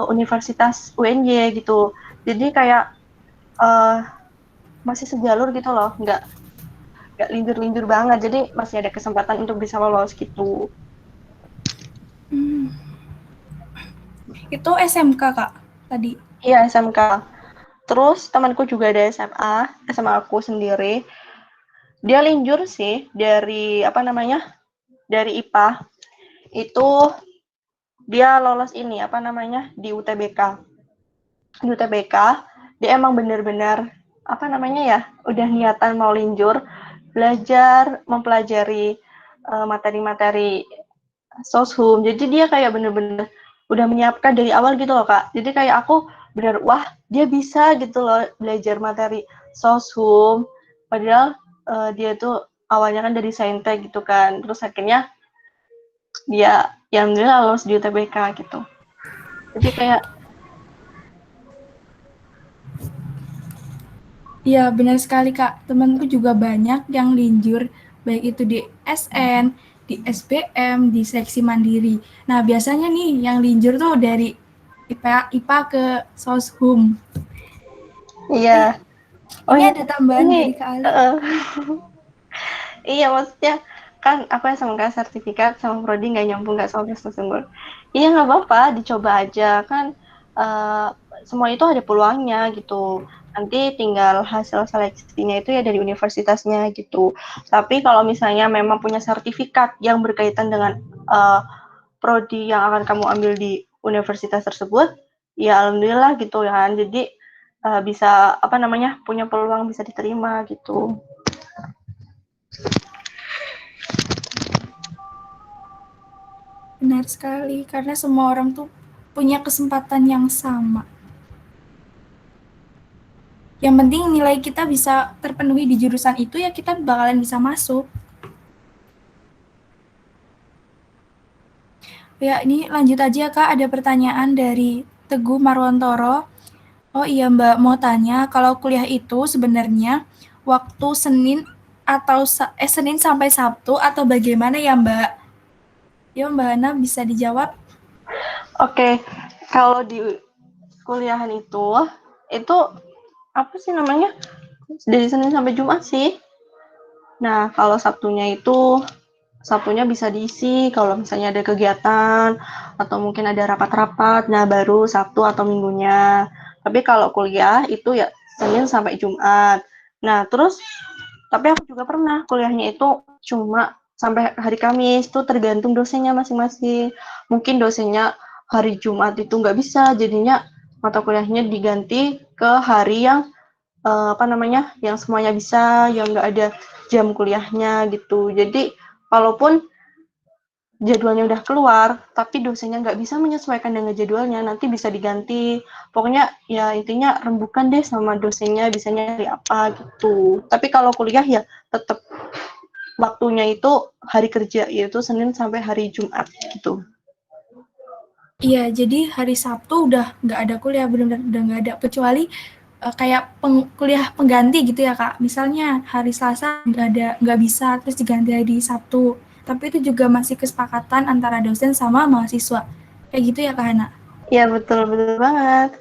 Universitas UNY gitu. Jadi kayak uh, masih sejalur gitu loh, nggak lindur-lindur banget. Jadi masih ada kesempatan untuk bisa lolos gitu. Itu SMK Kak tadi. Iya, SMK. Terus temanku juga ada SMA aku sendiri. Dia linjur sih dari apa namanya? Dari IPA. Itu dia lolos ini apa namanya? Di UTBK. Di UTBK dia emang benar-benar apa namanya ya? Udah niatan mau linjur, belajar, mempelajari materi-materi soshum. Jadi dia kayak bener-bener udah menyiapkan dari awal gitu loh Kak. Jadi kayak aku bener, wah dia bisa gitu loh belajar materi soshum. Padahal dia tuh awalnya kan dari saintek gitu kan. Terus akhirnya dia yang alhamdulillah lolos di UTBK gitu. Jadi kayak Iya, benar sekali Kak. Temanku juga banyak yang linjur, baik itu di SN, di SBM, di seleksi mandiri. Nah, biasanya nih yang linjur tuh dari IPA ke Soshum. iya. Oh Ini ya, ada tambahan ini dari Kak Ali. iya maksudnya kan aku SMK sertifikat sama prodi nggak nyambung, nggak sama prestasi unggul. Iya nggak apa-apa, dicoba aja kan. uh, Semua itu ada peluangnya gitu. Nanti tinggal hasil seleksinya itu ya dari universitasnya gitu. Tapi kalau misalnya memang punya sertifikat yang berkaitan dengan prodi yang akan kamu ambil di universitas tersebut, ya alhamdulillah gitu ya kan. Jadi bisa apa namanya punya peluang bisa diterima gitu. Benar sekali, karena semua orang tuh punya kesempatan yang sama. Yang penting nilai kita bisa terpenuhi di jurusan itu, ya kita bakalan bisa masuk. Ya, ini lanjut aja Kak, ada pertanyaan dari Teguh Marwantoro. Oh iya Mbak, mau tanya, kalau kuliah itu sebenarnya waktu Senin atau Senin sampai Sabtu atau bagaimana ya Mbak? Yo Mbak Hana bisa dijawab? Oke, kalau di kuliahan itu apa sih namanya? Dari Senin sampai Jumat sih. Nah, kalau Sabtunya bisa diisi kalau misalnya ada kegiatan atau mungkin ada rapat-rapat. Nah, baru Sabtu atau Minggunya. Tapi kalau kuliah itu ya Senin sampai Jumat. Nah, terus tapi aku juga pernah kuliahnya itu cuma sampai hari Kamis, itu tergantung dosennya masing-masing. Mungkin dosennya hari Jumat itu nggak bisa, jadinya mata kuliahnya diganti ke hari yang apa namanya, yang semuanya bisa, yang nggak ada jam kuliahnya gitu. Jadi kalaupun jadwalnya udah keluar, tapi dosennya nggak bisa menyesuaikan dengan jadwalnya, nanti bisa diganti. Pokoknya ya intinya rembukan deh sama dosennya, bisa nyari apa gitu. Tapi kalau kuliah ya tetap waktunya itu hari kerja, yaitu Senin sampai hari Jumat gitu. Iya, jadi hari Sabtu udah nggak ada kuliah, benar-benar udah nggak ada, kecuali kayak kuliah pengganti gitu ya kak. Misalnya hari Selasa nggak bisa, terus diganti hari Sabtu. Tapi itu juga masih kesepakatan antara dosen sama mahasiswa. Kayak gitu ya kak Hana? Iya betul banget.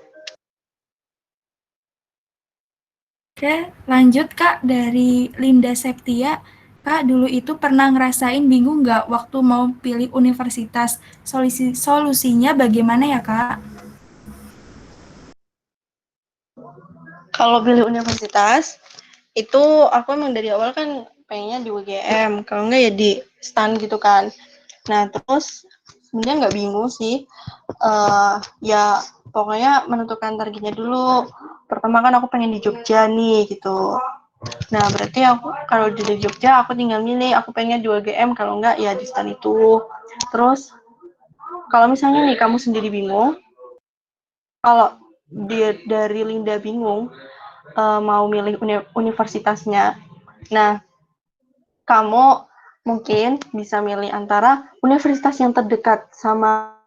Oke, lanjut kak dari Linda Septia. Kak, dulu itu pernah ngerasain bingung nggak waktu mau pilih universitas? Solusinya bagaimana ya kak? Kalau pilih universitas, itu aku emang dari awal kan pengennya di UGM, kalau enggak ya di STAN gitu kan. Nah, terus sebenarnya nggak bingung sih. Ya pokoknya menentukan targetnya dulu. Pertama kan aku pengen di Jogja nih gitu. Nah, berarti aku kalau di Jogja aku tinggal milih aku pengen di UGM, kalau enggak ya di STAN itu. Terus kalau misalnya nih kamu sendiri bingung, kalau dari Linda bingung mau milih universitasnya. Nah, kamu mungkin bisa milih antara universitas yang terdekat sama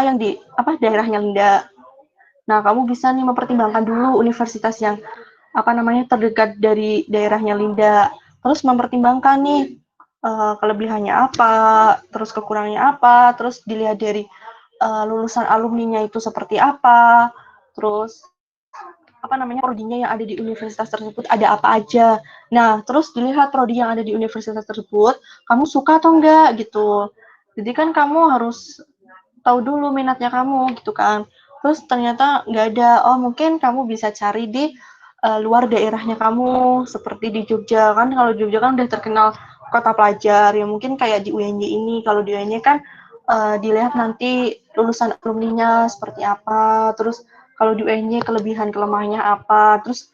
yang di daerahnya Linda. Nah, kamu bisa nih mempertimbangkan dulu universitas yang terdekat dari daerahnya Linda. Terus mempertimbangkan nih kelebihannya apa, terus kekurangannya apa, terus dilihat dari lulusan alumninya itu seperti apa, terus prodinya yang ada di universitas tersebut ada apa aja. Nah, terus dilihat prodi yang ada di universitas tersebut, kamu suka atau enggak gitu. Jadi kan kamu harus tahu dulu minatnya kamu gitu kan. Terus ternyata nggak ada, oh mungkin kamu bisa cari di luar daerahnya kamu, seperti di Jogja kan. Kalau Jogja kan udah terkenal kota pelajar, ya mungkin kayak di UNY ini. Kalau di UNY kan dilihat nanti lulusan alumninya seperti apa, terus kalau di UNY kelebihan kelemahannya apa, terus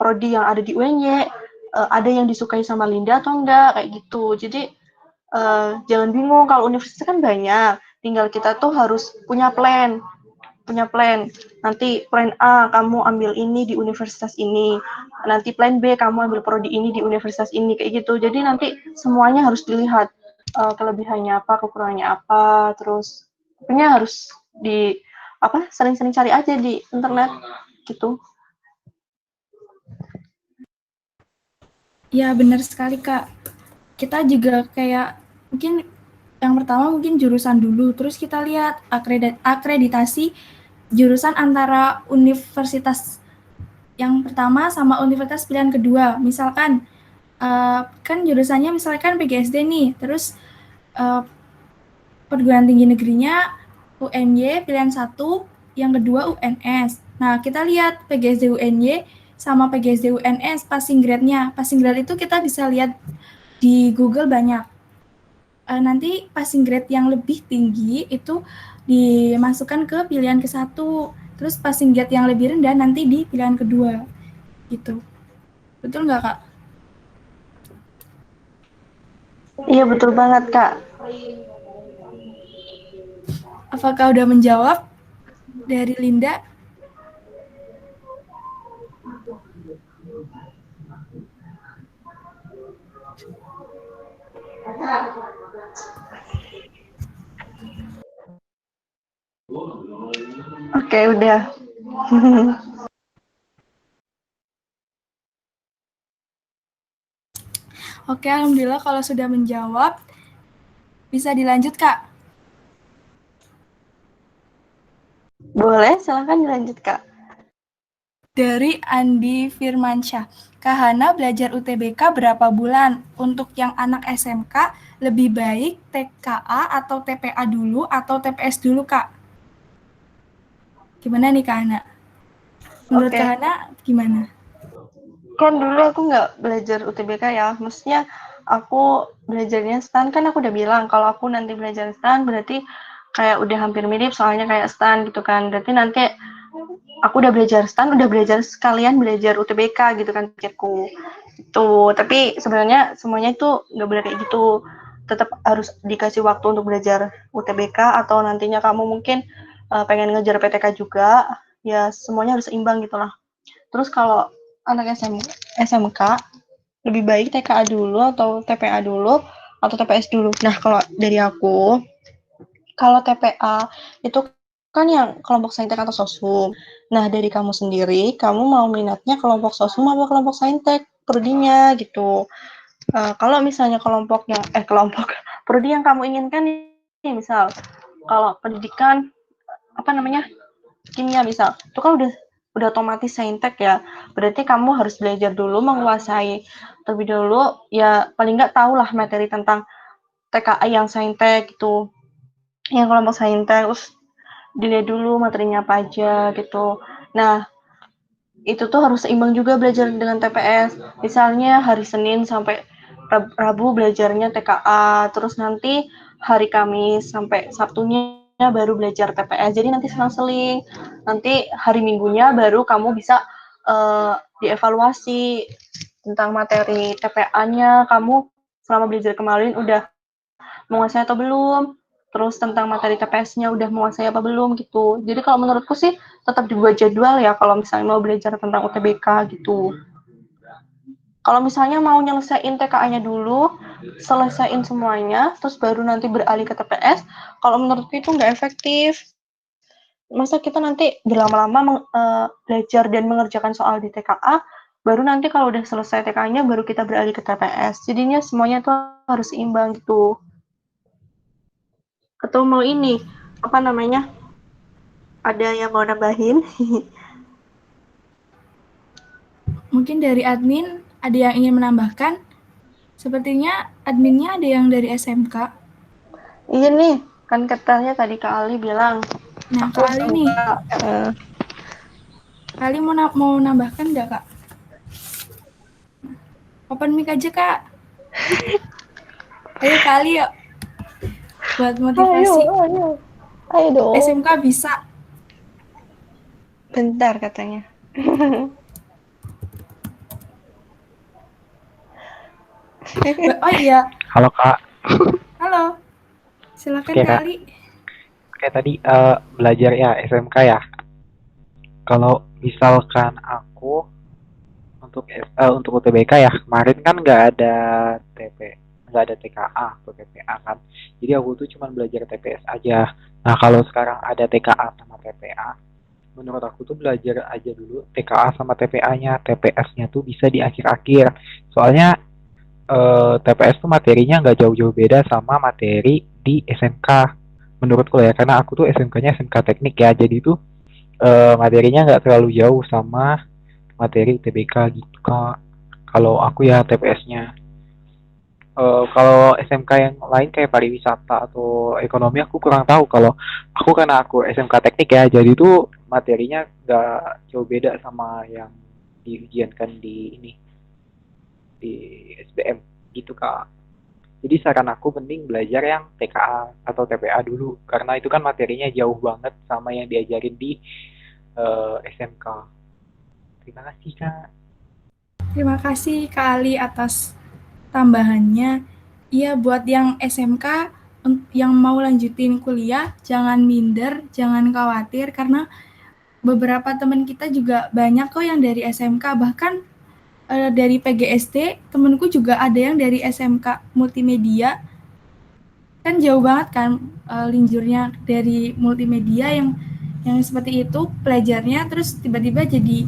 prodi yang ada di UNY ada yang disukai sama Linda atau enggak, kayak gitu. Jadi jangan bingung, kalau universitas kan banyak, tinggal kita tuh harus punya plan. Nanti plan A kamu ambil ini di universitas ini, nanti plan B kamu ambil prodi ini di universitas ini, kayak gitu. Jadi nanti semuanya harus dilihat kelebihannya apa, kekurangannya apa, terus pokoknya harus di sering-sering cari aja di internet gitu. Ya benar sekali kak. Kita juga kayak mungkin yang pertama mungkin jurusan dulu, terus kita lihat akreditasi jurusan antara universitas yang pertama sama universitas pilihan kedua. Misalkan kan jurusannya misalkan PGSD nih, terus perguruan tinggi negerinya UNY pilihan satu, yang kedua UNS. Nah, kita lihat PGSD UNY sama PGSD UNS passing grade-nya. Passing grade itu kita bisa lihat di Google banyak. Nanti passing grade yang lebih tinggi itu dimasukkan ke pilihan ke-1, terus passing grade yang lebih rendah nanti di pilihan kedua. Gitu. Betul nggak, Kak? Iya betul banget Kak. Apakah udah menjawab dari Linda? Oke, udah. Oke, alhamdulillah kalau sudah menjawab. Bisa dilanjut, Kak? Boleh, silahkan dilanjut Kak. Dari Andi Firmansyah. Kak Hana belajar UTBK berapa bulan? Untuk yang anak SMK, lebih baik TKA atau TPA dulu atau TPS dulu, Kak? Gimana nih, Kak Hana? Menurut Kak Hana, gimana? Kan dulu aku nggak belajar UTBK ya. Maksudnya aku belajarnya STAN, kan aku udah bilang kalau aku nanti belajar STAN berarti kayak udah hampir mirip soalnya kayak STAN gitu kan. Berarti nanti aku udah belajar STAN, udah belajar sekalian belajar UTBK gitu kan pikirku. Itu, tapi sebenarnya semuanya itu nggak boleh kayak gitu. tetap harus dikasih waktu untuk belajar UTBK, atau nantinya kamu mungkin pengen ngejar PTK juga, ya semuanya harus seimbang gitulah. Terus kalau anak SMK lebih baik TKA dulu atau TPA dulu atau TPS dulu. Nah, kalau dari aku, kalau TPA itu kan yang kelompok saintek atau sosum. Nah, dari kamu sendiri, kamu mau minatnya kelompok sosum atau kelompok saintek prodinya gitu. Kalau misalnya kelompok prodi yang kamu inginkan nih, misal kalau pendidikan apa namanya kimia misal, itu kan udah otomatis saintek ya. Berarti kamu harus belajar dulu, menguasai terlebih dulu, ya paling nggak tahulah materi tentang TKA yang saintek gitu, yang kelompok saintek, terus dilihat dulu materinya apa aja gitu. Nah, itu tuh harus seimbang juga belajar dengan TPS. Misalnya hari Senin sampai Rabu belajarnya TKA, terus nanti hari Kamis sampai Sabtunya baru belajar TPS. Jadi nanti selang-seling. Nanti hari Minggunya baru kamu bisa dievaluasi tentang materi TPA-nya. Kamu selama belajar kemarin udah menguasai atau belum, terus tentang materi TPS-nya udah menguasai apa belum gitu. Jadi kalau menurutku sih tetap dibuat jadwal ya kalau misalnya mau belajar tentang UTBK gitu. Kalau misalnya mau nyelesain TKA-nya dulu, selesaiin semuanya, terus baru nanti beralih ke TPS, kalau menurutku itu nggak efektif. Masa kita nanti berlama-lama belajar dan mengerjakan soal di TKA, baru nanti kalau udah selesai TKA-nya, baru kita beralih ke TPS. Jadinya semuanya tuh harus seimbang gitu. Atau mau ini, apa namanya, ada yang mau nambahin? Mungkin dari admin ada yang ingin menambahkan? Sepertinya adminnya ada yang dari SMK. Iya nih, kan katanya tadi Kak Ali bilang. Nah, Aku Kak Ali nih, SMK. Kak Ali mau nambahkan nggak, Kak? Open mic aja, Kak. Ayo Kak Ali yuk, buat motivasi. Ayo dong. SMK bisa. Bentar katanya. Oh iya, Halo Kak. halo. Silakan Oke Kak Kak. Ali. Oke tadi belajar ya SMK ya. Kalau misalkan aku untuk UTBK ya kemarin kan nggak ada TKA atau TPA kan. Jadi aku tuh cuma belajar TPS aja. Nah kalau sekarang ada TKA sama TPA, menurut aku tuh belajar aja dulu TKA sama TPA-nya. TPS-nya tuh bisa di akhir-akhir. Soalnya TPS tuh materinya nggak jauh-jauh beda sama materi di SMK menurutku ya, karena aku tuh SMK-nya SMK teknik ya, jadi tuh materinya nggak terlalu jauh sama materi TBK gitu Kak. Kalau aku ya TPS-nya. Kalau SMK yang lain kayak pariwisata atau ekonomi aku kurang tahu. Kalau aku karena aku SMK teknik ya, jadi tuh materinya nggak jauh beda sama yang diujiankan di SBM gitu Kak. Jadi saran aku mending belajar yang TKA atau TPA dulu karena itu kan materinya jauh banget sama yang diajarin di SMK. Terima kasih Kak. Terima kasih Kak Ali atas tambahannya. Iya, buat yang SMK yang mau lanjutin kuliah, jangan minder, jangan khawatir karena beberapa teman kita juga banyak kok yang dari SMK, bahkan dari PGSD temenku juga ada yang dari SMK multimedia. Kan jauh banget kan linjurnya dari multimedia yang seperti itu pelajarnya, terus tiba-tiba jadi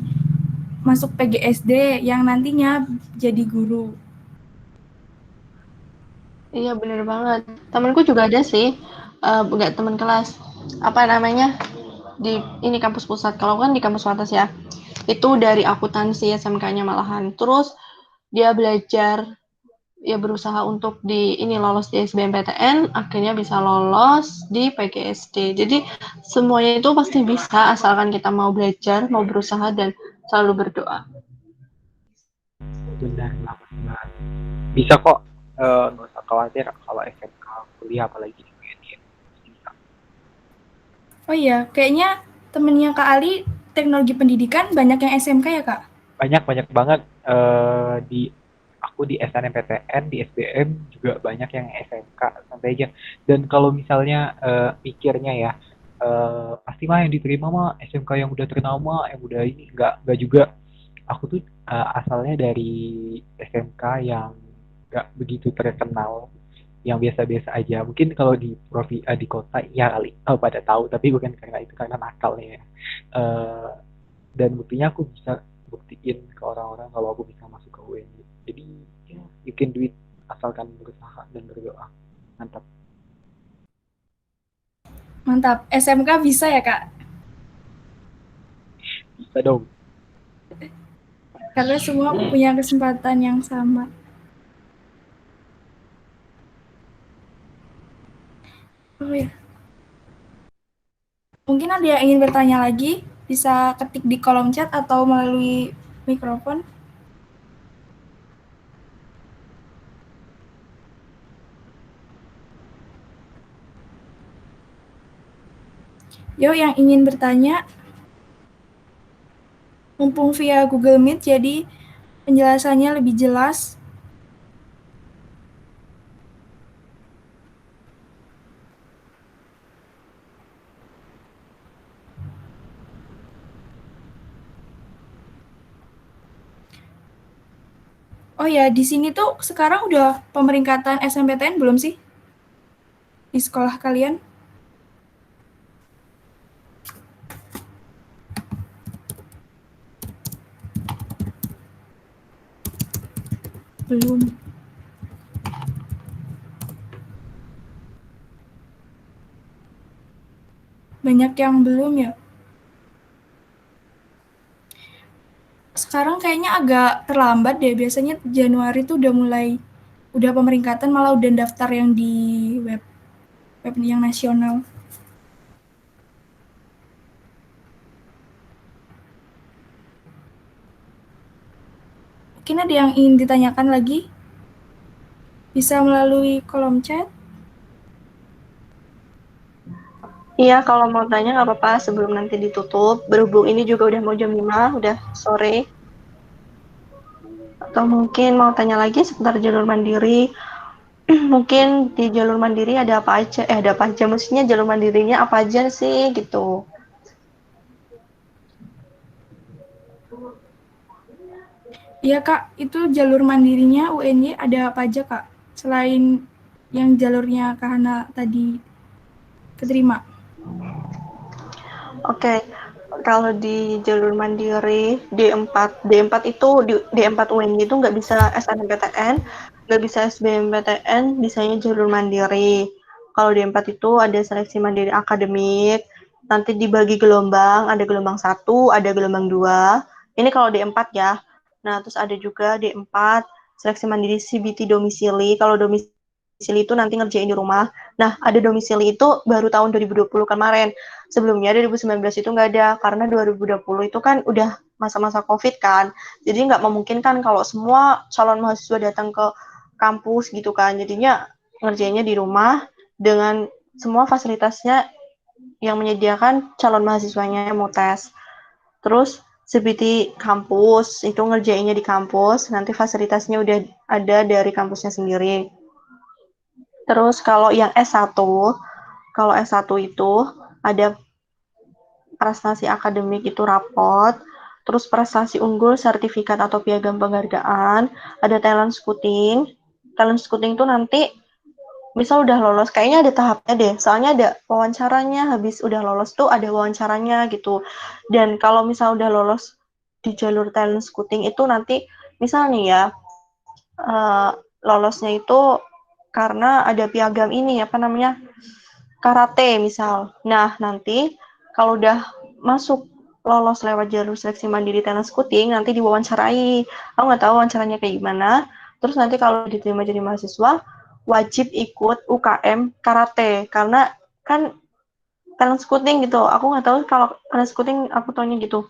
masuk PGSD yang nantinya jadi guru. Iya bener banget. Temenku juga ada sih, nggak teman kelas. Apa namanya, di ini kampus pusat. Kalau kan di kampus atas ya. Itu dari akuntansi SMK-nya malahan. Terus dia belajar, ya berusaha untuk di ini lolos di SBMPTN, akhirnya bisa lolos di PGSD. Jadi semuanya itu pasti bisa asalkan kita mau belajar, mau berusaha dan selalu berdoa. Benar banget. Bisa kok, nggak usah khawatir kalau SMK kuliah apalagi di UNY. Bisa. Oh iya, kayaknya temennya Kak Ali teknologi pendidikan banyak yang SMK ya Kak? Banyak banyak banget di aku di SNMPTN, di SBM juga banyak yang SMK, santai aja. Dan kalau misalnya mikirnya ya, pasti mah yang diterima mah SMK yang udah ternama, yang udah ini, nggak juga. Aku tuh asalnya dari SMK yang nggak begitu terkenal, yang biasa-biasa aja. Mungkin kalau di kota ya kali pada tahu, tapi bukan karena itu, karena nakalnya ya. Eh, dan buktinya aku bisa buktiin ke orang-orang kalau aku bisa masuk ke UNY. Jadi ya, you can do it asalkan berusaha dan berdoa. Mantap. Mantap. SMK bisa ya, Kak? Bisa dong. Karena semua punya kesempatan yang sama. Oh ya. Mungkin ada yang ingin bertanya lagi, bisa ketik di kolom chat atau melalui mikrofon. Yuk, yang ingin bertanya, mumpung via Google Meet, jadi penjelasannya lebih jelas. Oh ya, di sini tuh sekarang udah pemeringkatan SNMPTN belum sih? Di sekolah kalian? Belum. Banyak yang belum ya. Sekarang kayaknya agak terlambat deh. Biasanya Januari tuh udah pemeringkatan, malah udah daftar yang di web yang nasional. Mungkin ada yang ingin ditanyakan lagi? Bisa melalui kolom chat. Iya, kalau mau tanya nggak apa-apa sebelum nanti ditutup. Berhubung ini juga udah mau jam 5, udah sore. Atau mungkin mau tanya lagi seputar jalur mandiri. Mungkin di jalur mandiri ada apa aja? Ada apa aja? Maksudnya jalur mandirinya apa aja sih gitu. Iya Kak, itu jalur mandirinya UNY ada apa aja Kak? Selain yang jalurnya Kak Hana tadi keterima. Oke, kalau di jalur mandiri D4 itu D4 UNY itu nggak bisa SNMPTN, nggak bisa SBMPTN, bisanya jalur mandiri. Kalau D4 itu ada seleksi mandiri akademik, nanti dibagi gelombang, ada gelombang 1, ada gelombang 2. Ini kalau D4 ya. Nah, terus ada juga D4, seleksi mandiri CBT domisili. Kalau domisili itu nanti ngerjain di rumah. Nah, ada domisili itu baru tahun 2020 kemarin. Sebelumnya 2019 itu nggak ada, karena 2020 itu kan udah masa-masa COVID kan. Jadi nggak memungkinkan kalau semua calon mahasiswa datang ke kampus gitu kan. Jadinya ngerjainnya di rumah dengan semua fasilitasnya yang menyediakan calon mahasiswanya yang mau tes. Terus seperti kampus, itu ngerjainnya di kampus, nanti fasilitasnya udah ada dari kampusnya sendiri. Terus kalau yang S1, kalau S1 itu ada prestasi akademik itu rapot, terus prestasi unggul, sertifikat atau piagam penghargaan, ada talent scouting. Talent scouting itu nanti misal udah lolos, kayaknya ada tahapnya deh, soalnya ada wawancaranya, habis udah lolos tuh ada wawancaranya gitu. Dan kalau misal udah lolos di jalur talent scouting itu nanti, misal nih ya, lolosnya itu karena ada piagam ini, apa namanya, karate misal. Nah, nanti kalau udah masuk lolos lewat jalur seleksi mandiri talent scouting, nanti diwawancarai. Aku nggak tahu wawancaranya kayak gimana. Terus nanti kalau diterima jadi mahasiswa, wajib ikut UKM karate. Karena kan talent scouting gitu. Aku nggak tahu kalau talent scouting, aku taunya gitu.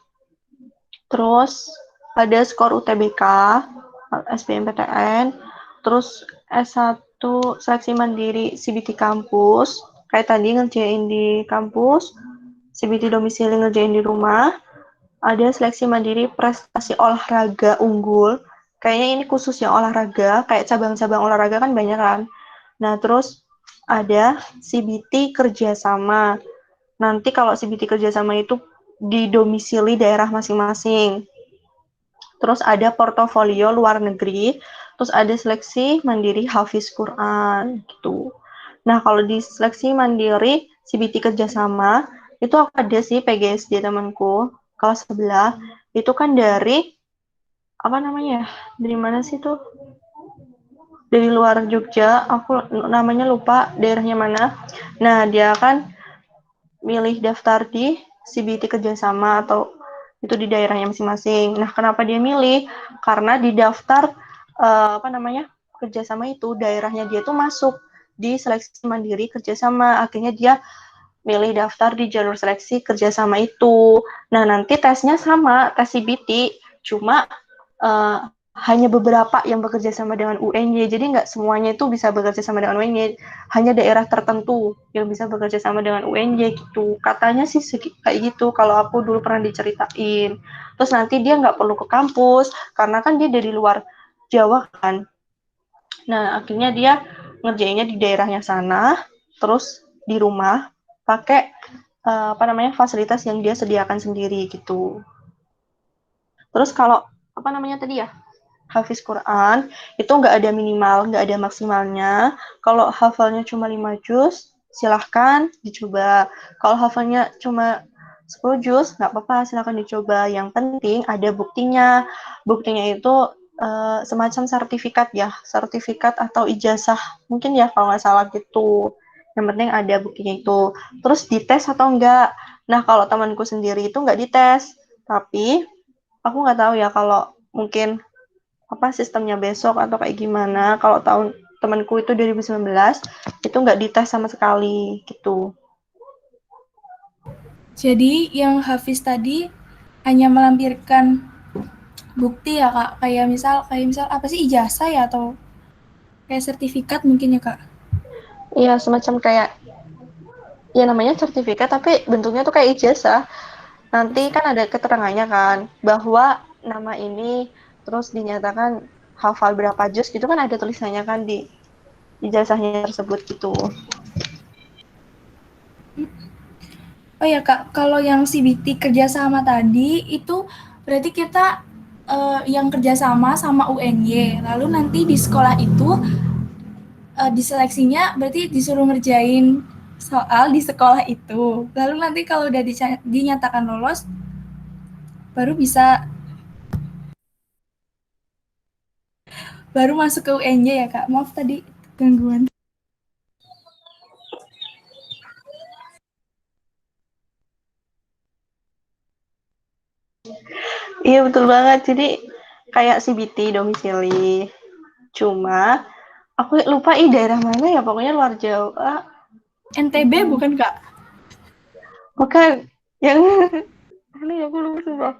Terus ada skor UTBK, SBMPTN, terus S1 seleksi mandiri CBT kampus, kayak tadi ngerjain di kampus, CBT domisili ngerjain di rumah, ada seleksi mandiri prestasi olahraga unggul, kayaknya ini khusus yang olahraga, kayak cabang-cabang olahraga kan banyak kan. Nah, terus ada CBT kerjasama. Nanti kalau CBT kerjasama itu di domisili daerah masing-masing. Terus ada portofolio luar negeri, terus ada seleksi mandiri Hafiz Quran gitu. Nah, kalau di seleksi mandiri CBT kerjasama, itu ada sih PGSD temanku, kelas sebelah, itu kan dari, apa namanya ya, dari mana sih tuh? Dari luar Jogja, aku namanya lupa daerahnya mana. Nah, dia kan milih daftar di CBT kerjasama atau itu di daerahnya masing-masing. Nah, kenapa dia milih? Karena di daftar apa namanya kerjasama itu daerahnya dia tuh masuk di seleksi mandiri kerjasama. Akhirnya dia milih daftar di jalur seleksi kerjasama itu. Nah, nanti tesnya sama, tes CBT, cuma uh, hanya beberapa yang bekerja sama dengan UNY, jadi nggak semuanya itu bisa bekerja sama dengan UNY, hanya daerah tertentu yang bisa bekerja sama dengan UNY gitu. Katanya sih kayak gitu, kalau aku dulu pernah diceritain. Terus nanti dia nggak perlu ke kampus, karena kan dia dari luar Jawa kan. Nah, akhirnya dia ngerjainnya di daerahnya sana, terus di rumah, pakai apa namanya fasilitas yang dia sediakan sendiri gitu. Terus kalau apa namanya tadi ya, Hafiz Quran itu nggak ada minimal, nggak ada maksimalnya. Kalau hafalnya cuma 5 juz, silahkan dicoba. Kalau hafalnya cuma 10 juz, nggak apa-apa, silahkan dicoba. Yang penting ada buktinya. Buktinya itu semacam sertifikat ya, sertifikat atau ijazah. Mungkin ya kalau nggak salah gitu. Yang penting ada buktinya itu. Terus dites atau enggak. Nah, kalau temanku sendiri itu nggak dites. Tapi aku nggak tahu ya kalau mungkin apa sistemnya besok atau kayak gimana. Kalau tahun temanku itu 2019 itu nggak dites sama sekali gitu. Jadi yang Hafiz tadi hanya melampirkan bukti ya Kak, kayak misal apa sih ijazah ya atau kayak sertifikat mungkin ya Kak? Iya, semacam kayak ya namanya sertifikat tapi bentuknya tuh kayak ijazah. Nanti kan ada keterangannya kan bahwa nama ini terus dinyatakan hafal berapa juz gitu kan ada tulisannya kan di ijazahnya tersebut gitu. Oh ya Kak, kalau yang CBT kerjasama tadi itu berarti kita yang kerjasama sama UNY, lalu nanti di sekolah itu diseleksinya berarti disuruh ngerjain soal di sekolah itu. Lalu nanti kalau udah dinyatakan lolos, baru masuk ke UNY ya Kak. Maaf tadi gangguan. Iya betul banget. Jadi kayak CBT domisili. Cuma aku lupa daerah mana ya, pokoknya luar Jawa. NTB bukan Kak? Bukan yang ini aku lupa.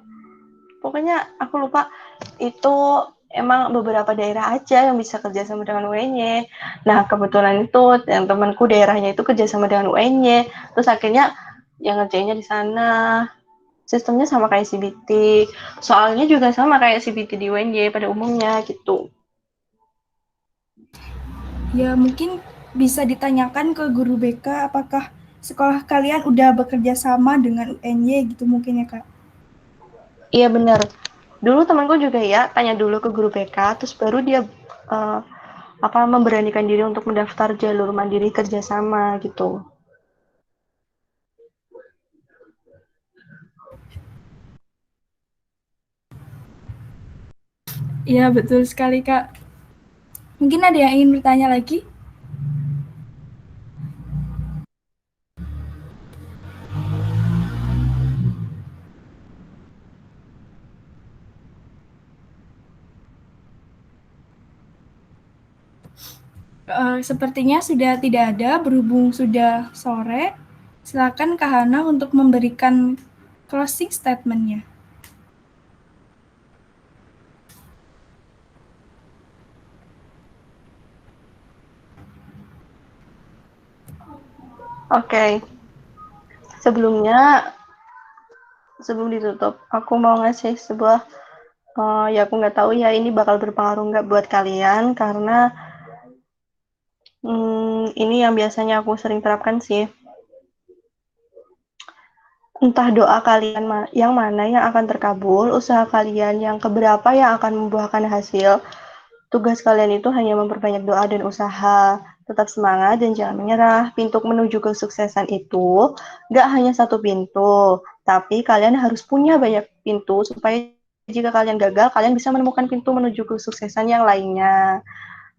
Pokoknya aku lupa itu emang beberapa daerah aja yang bisa kerjasama dengan UNY. Nah kebetulan itu yang temanku daerahnya itu kerjasama dengan UNY. Terus akhirnya yang ngerjainnya di sana. Sistemnya sama kayak CBT. Soalnya juga sama kayak CBT di UNY pada umumnya gitu. Ya mungkin bisa ditanyakan ke guru BK apakah sekolah kalian udah bekerja sama dengan UNY gitu mungkin ya Kak. Iya benar. Dulu temanku juga ya tanya dulu ke guru BK, terus baru dia uh, apa memberanikan diri untuk mendaftar jalur mandiri kerjasama gitu. Iya betul sekali Kak. Mungkin ada yang ingin bertanya lagi? Sepertinya sudah tidak ada, berhubung sudah sore. Silakan Kak Hana untuk memberikan closing statement-nya. Oke. Sebelumnya sebelum ditutup, aku mau ngasih sebuah Ya aku nggak tahu ya ini bakal berpengaruh nggak buat kalian karena ini yang biasanya aku sering terapkan sih. Entah doa kalian yang mana yang akan terkabul, usaha kalian yang keberapa yang akan membuahkan hasil. Tugas kalian itu hanya memperbanyak doa dan usaha. Tetap semangat dan jangan menyerah. Pintu menuju kesuksesan itu nggak hanya satu pintu, tapi kalian harus punya banyak pintu supaya jika kalian gagal, kalian bisa menemukan pintu menuju kesuksesan yang lainnya.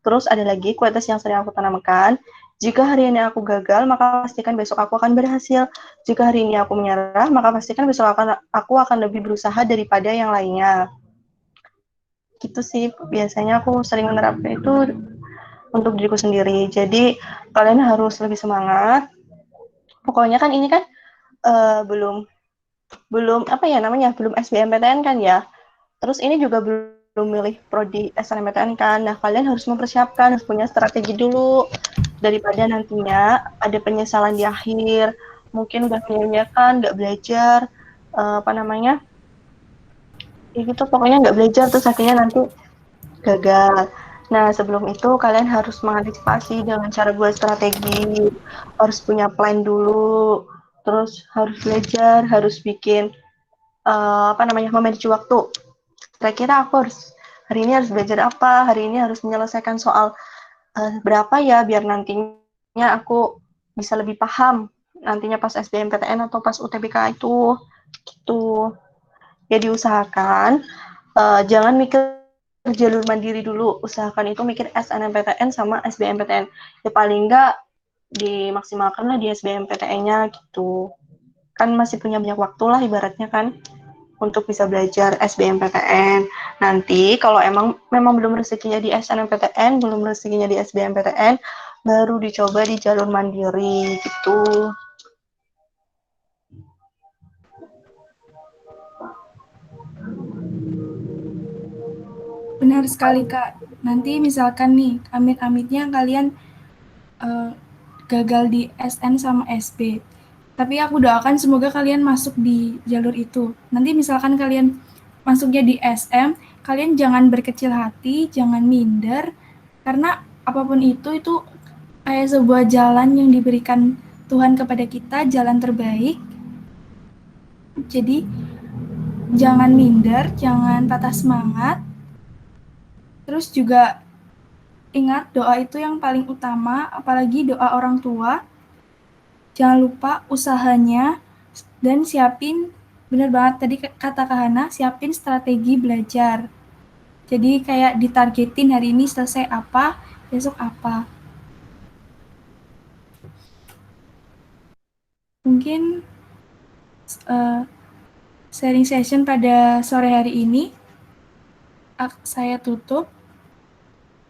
Terus ada lagi kualitas yang sering aku tanamkan. Jika hari ini aku gagal, maka pastikan besok aku akan berhasil. Jika hari ini aku menyerah, maka pastikan besok aku akan lebih berusaha daripada yang lainnya. Gitu sih, biasanya aku sering menerapkan itu untuk diriku sendiri. Jadi kalian harus lebih semangat. Pokoknya kan ini kan belum apa ya namanya, belum SBMPTN kan ya. Terus ini juga belum milih prodi SNMPTN kan. Nah, kalian harus mempersiapkan, harus punya strategi dulu daripada nantinya ada penyesalan di akhir. Mungkin udah menyanyiakan, nggak belajar, apa namanya, ya gitu pokoknya nggak belajar terus akhirnya nanti gagal. Nah, sebelum itu kalian harus mengantisipasi dengan cara buat strategi, harus punya plan dulu, terus harus belajar, harus bikin apa namanya, memanage waktu. Kira-kira aku harus hari ini harus belajar apa, hari ini harus menyelesaikan soal berapa ya biar nantinya aku bisa lebih paham nantinya pas SBMPTN atau pas UTBK itu gitu. Ya diusahakan jangan mikir jalur mandiri dulu, usahakan itu mikir SNMPTN sama SBMPTN. Ya paling enggak dimaksimalkan lah di SBMPTN-nya gitu. Kan masih punya banyak waktu lah ibaratnya kan untuk bisa belajar SBMPTN. Nanti kalau memang belum rezekinya di SNMPTN, belum rezekinya di SBMPTN, baru dicoba di jalur mandiri gitu. Benar sekali, Kak. Nanti misalkan nih, amit-amitnya kalian gagal di SN sama SB. Tapi aku doakan semoga kalian masuk di jalur itu. Nanti misalkan kalian masuknya di SM, kalian jangan berkecil hati, jangan minder, karena apapun itu kayak sebuah jalan yang diberikan Tuhan kepada kita, jalan terbaik. Jadi jangan minder, jangan patah semangat. Terus juga ingat doa itu yang paling utama, apalagi doa orang tua. Jangan lupa usahanya dan siapin, bener banget tadi kata Kak Hana, siapin strategi belajar. Jadi kayak ditargetin hari ini selesai apa, besok apa. Mungkin sharing session pada sore hari ini saya tutup.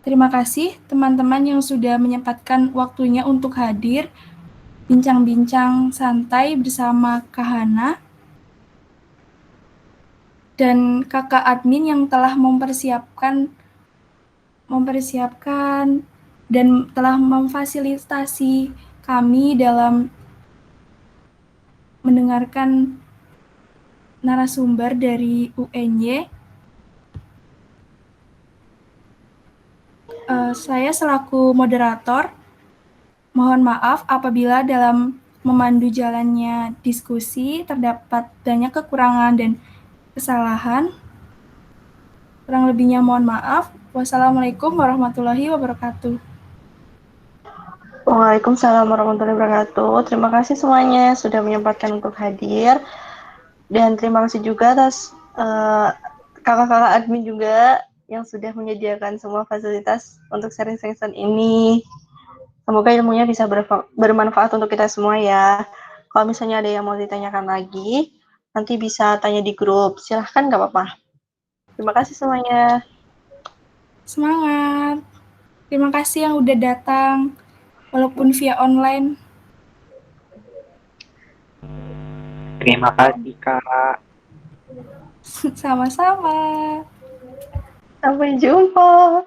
Terima kasih teman-teman yang sudah menyempatkan waktunya untuk hadir bincang-bincang santai bersama Kak Hana dan kakak admin yang telah mempersiapkan dan telah memfasilitasi kami dalam mendengarkan narasumber dari UNY. Saya selaku moderator, mohon maaf apabila dalam memandu jalannya diskusi terdapat banyak kekurangan dan kesalahan. Kurang lebihnya mohon maaf. Wassalamualaikum warahmatullahi wabarakatuh. Waalaikumsalam warahmatullahi wabarakatuh. Terima kasih semuanya sudah menyempatkan untuk hadir. Dan terima kasih juga atas kakak-kakak admin juga yang sudah menyediakan semua fasilitas untuk sharing session ini. Semoga ilmunya bisa bermanfaat untuk kita semua ya. Kalau misalnya ada yang mau ditanyakan lagi, nanti bisa tanya di grup. Silahkan, nggak apa-apa. Terima kasih semuanya. Semangat. Terima kasih yang udah datang, walaupun via online. Terima kasih, Kak. Sama-sama. Sampai jumpa.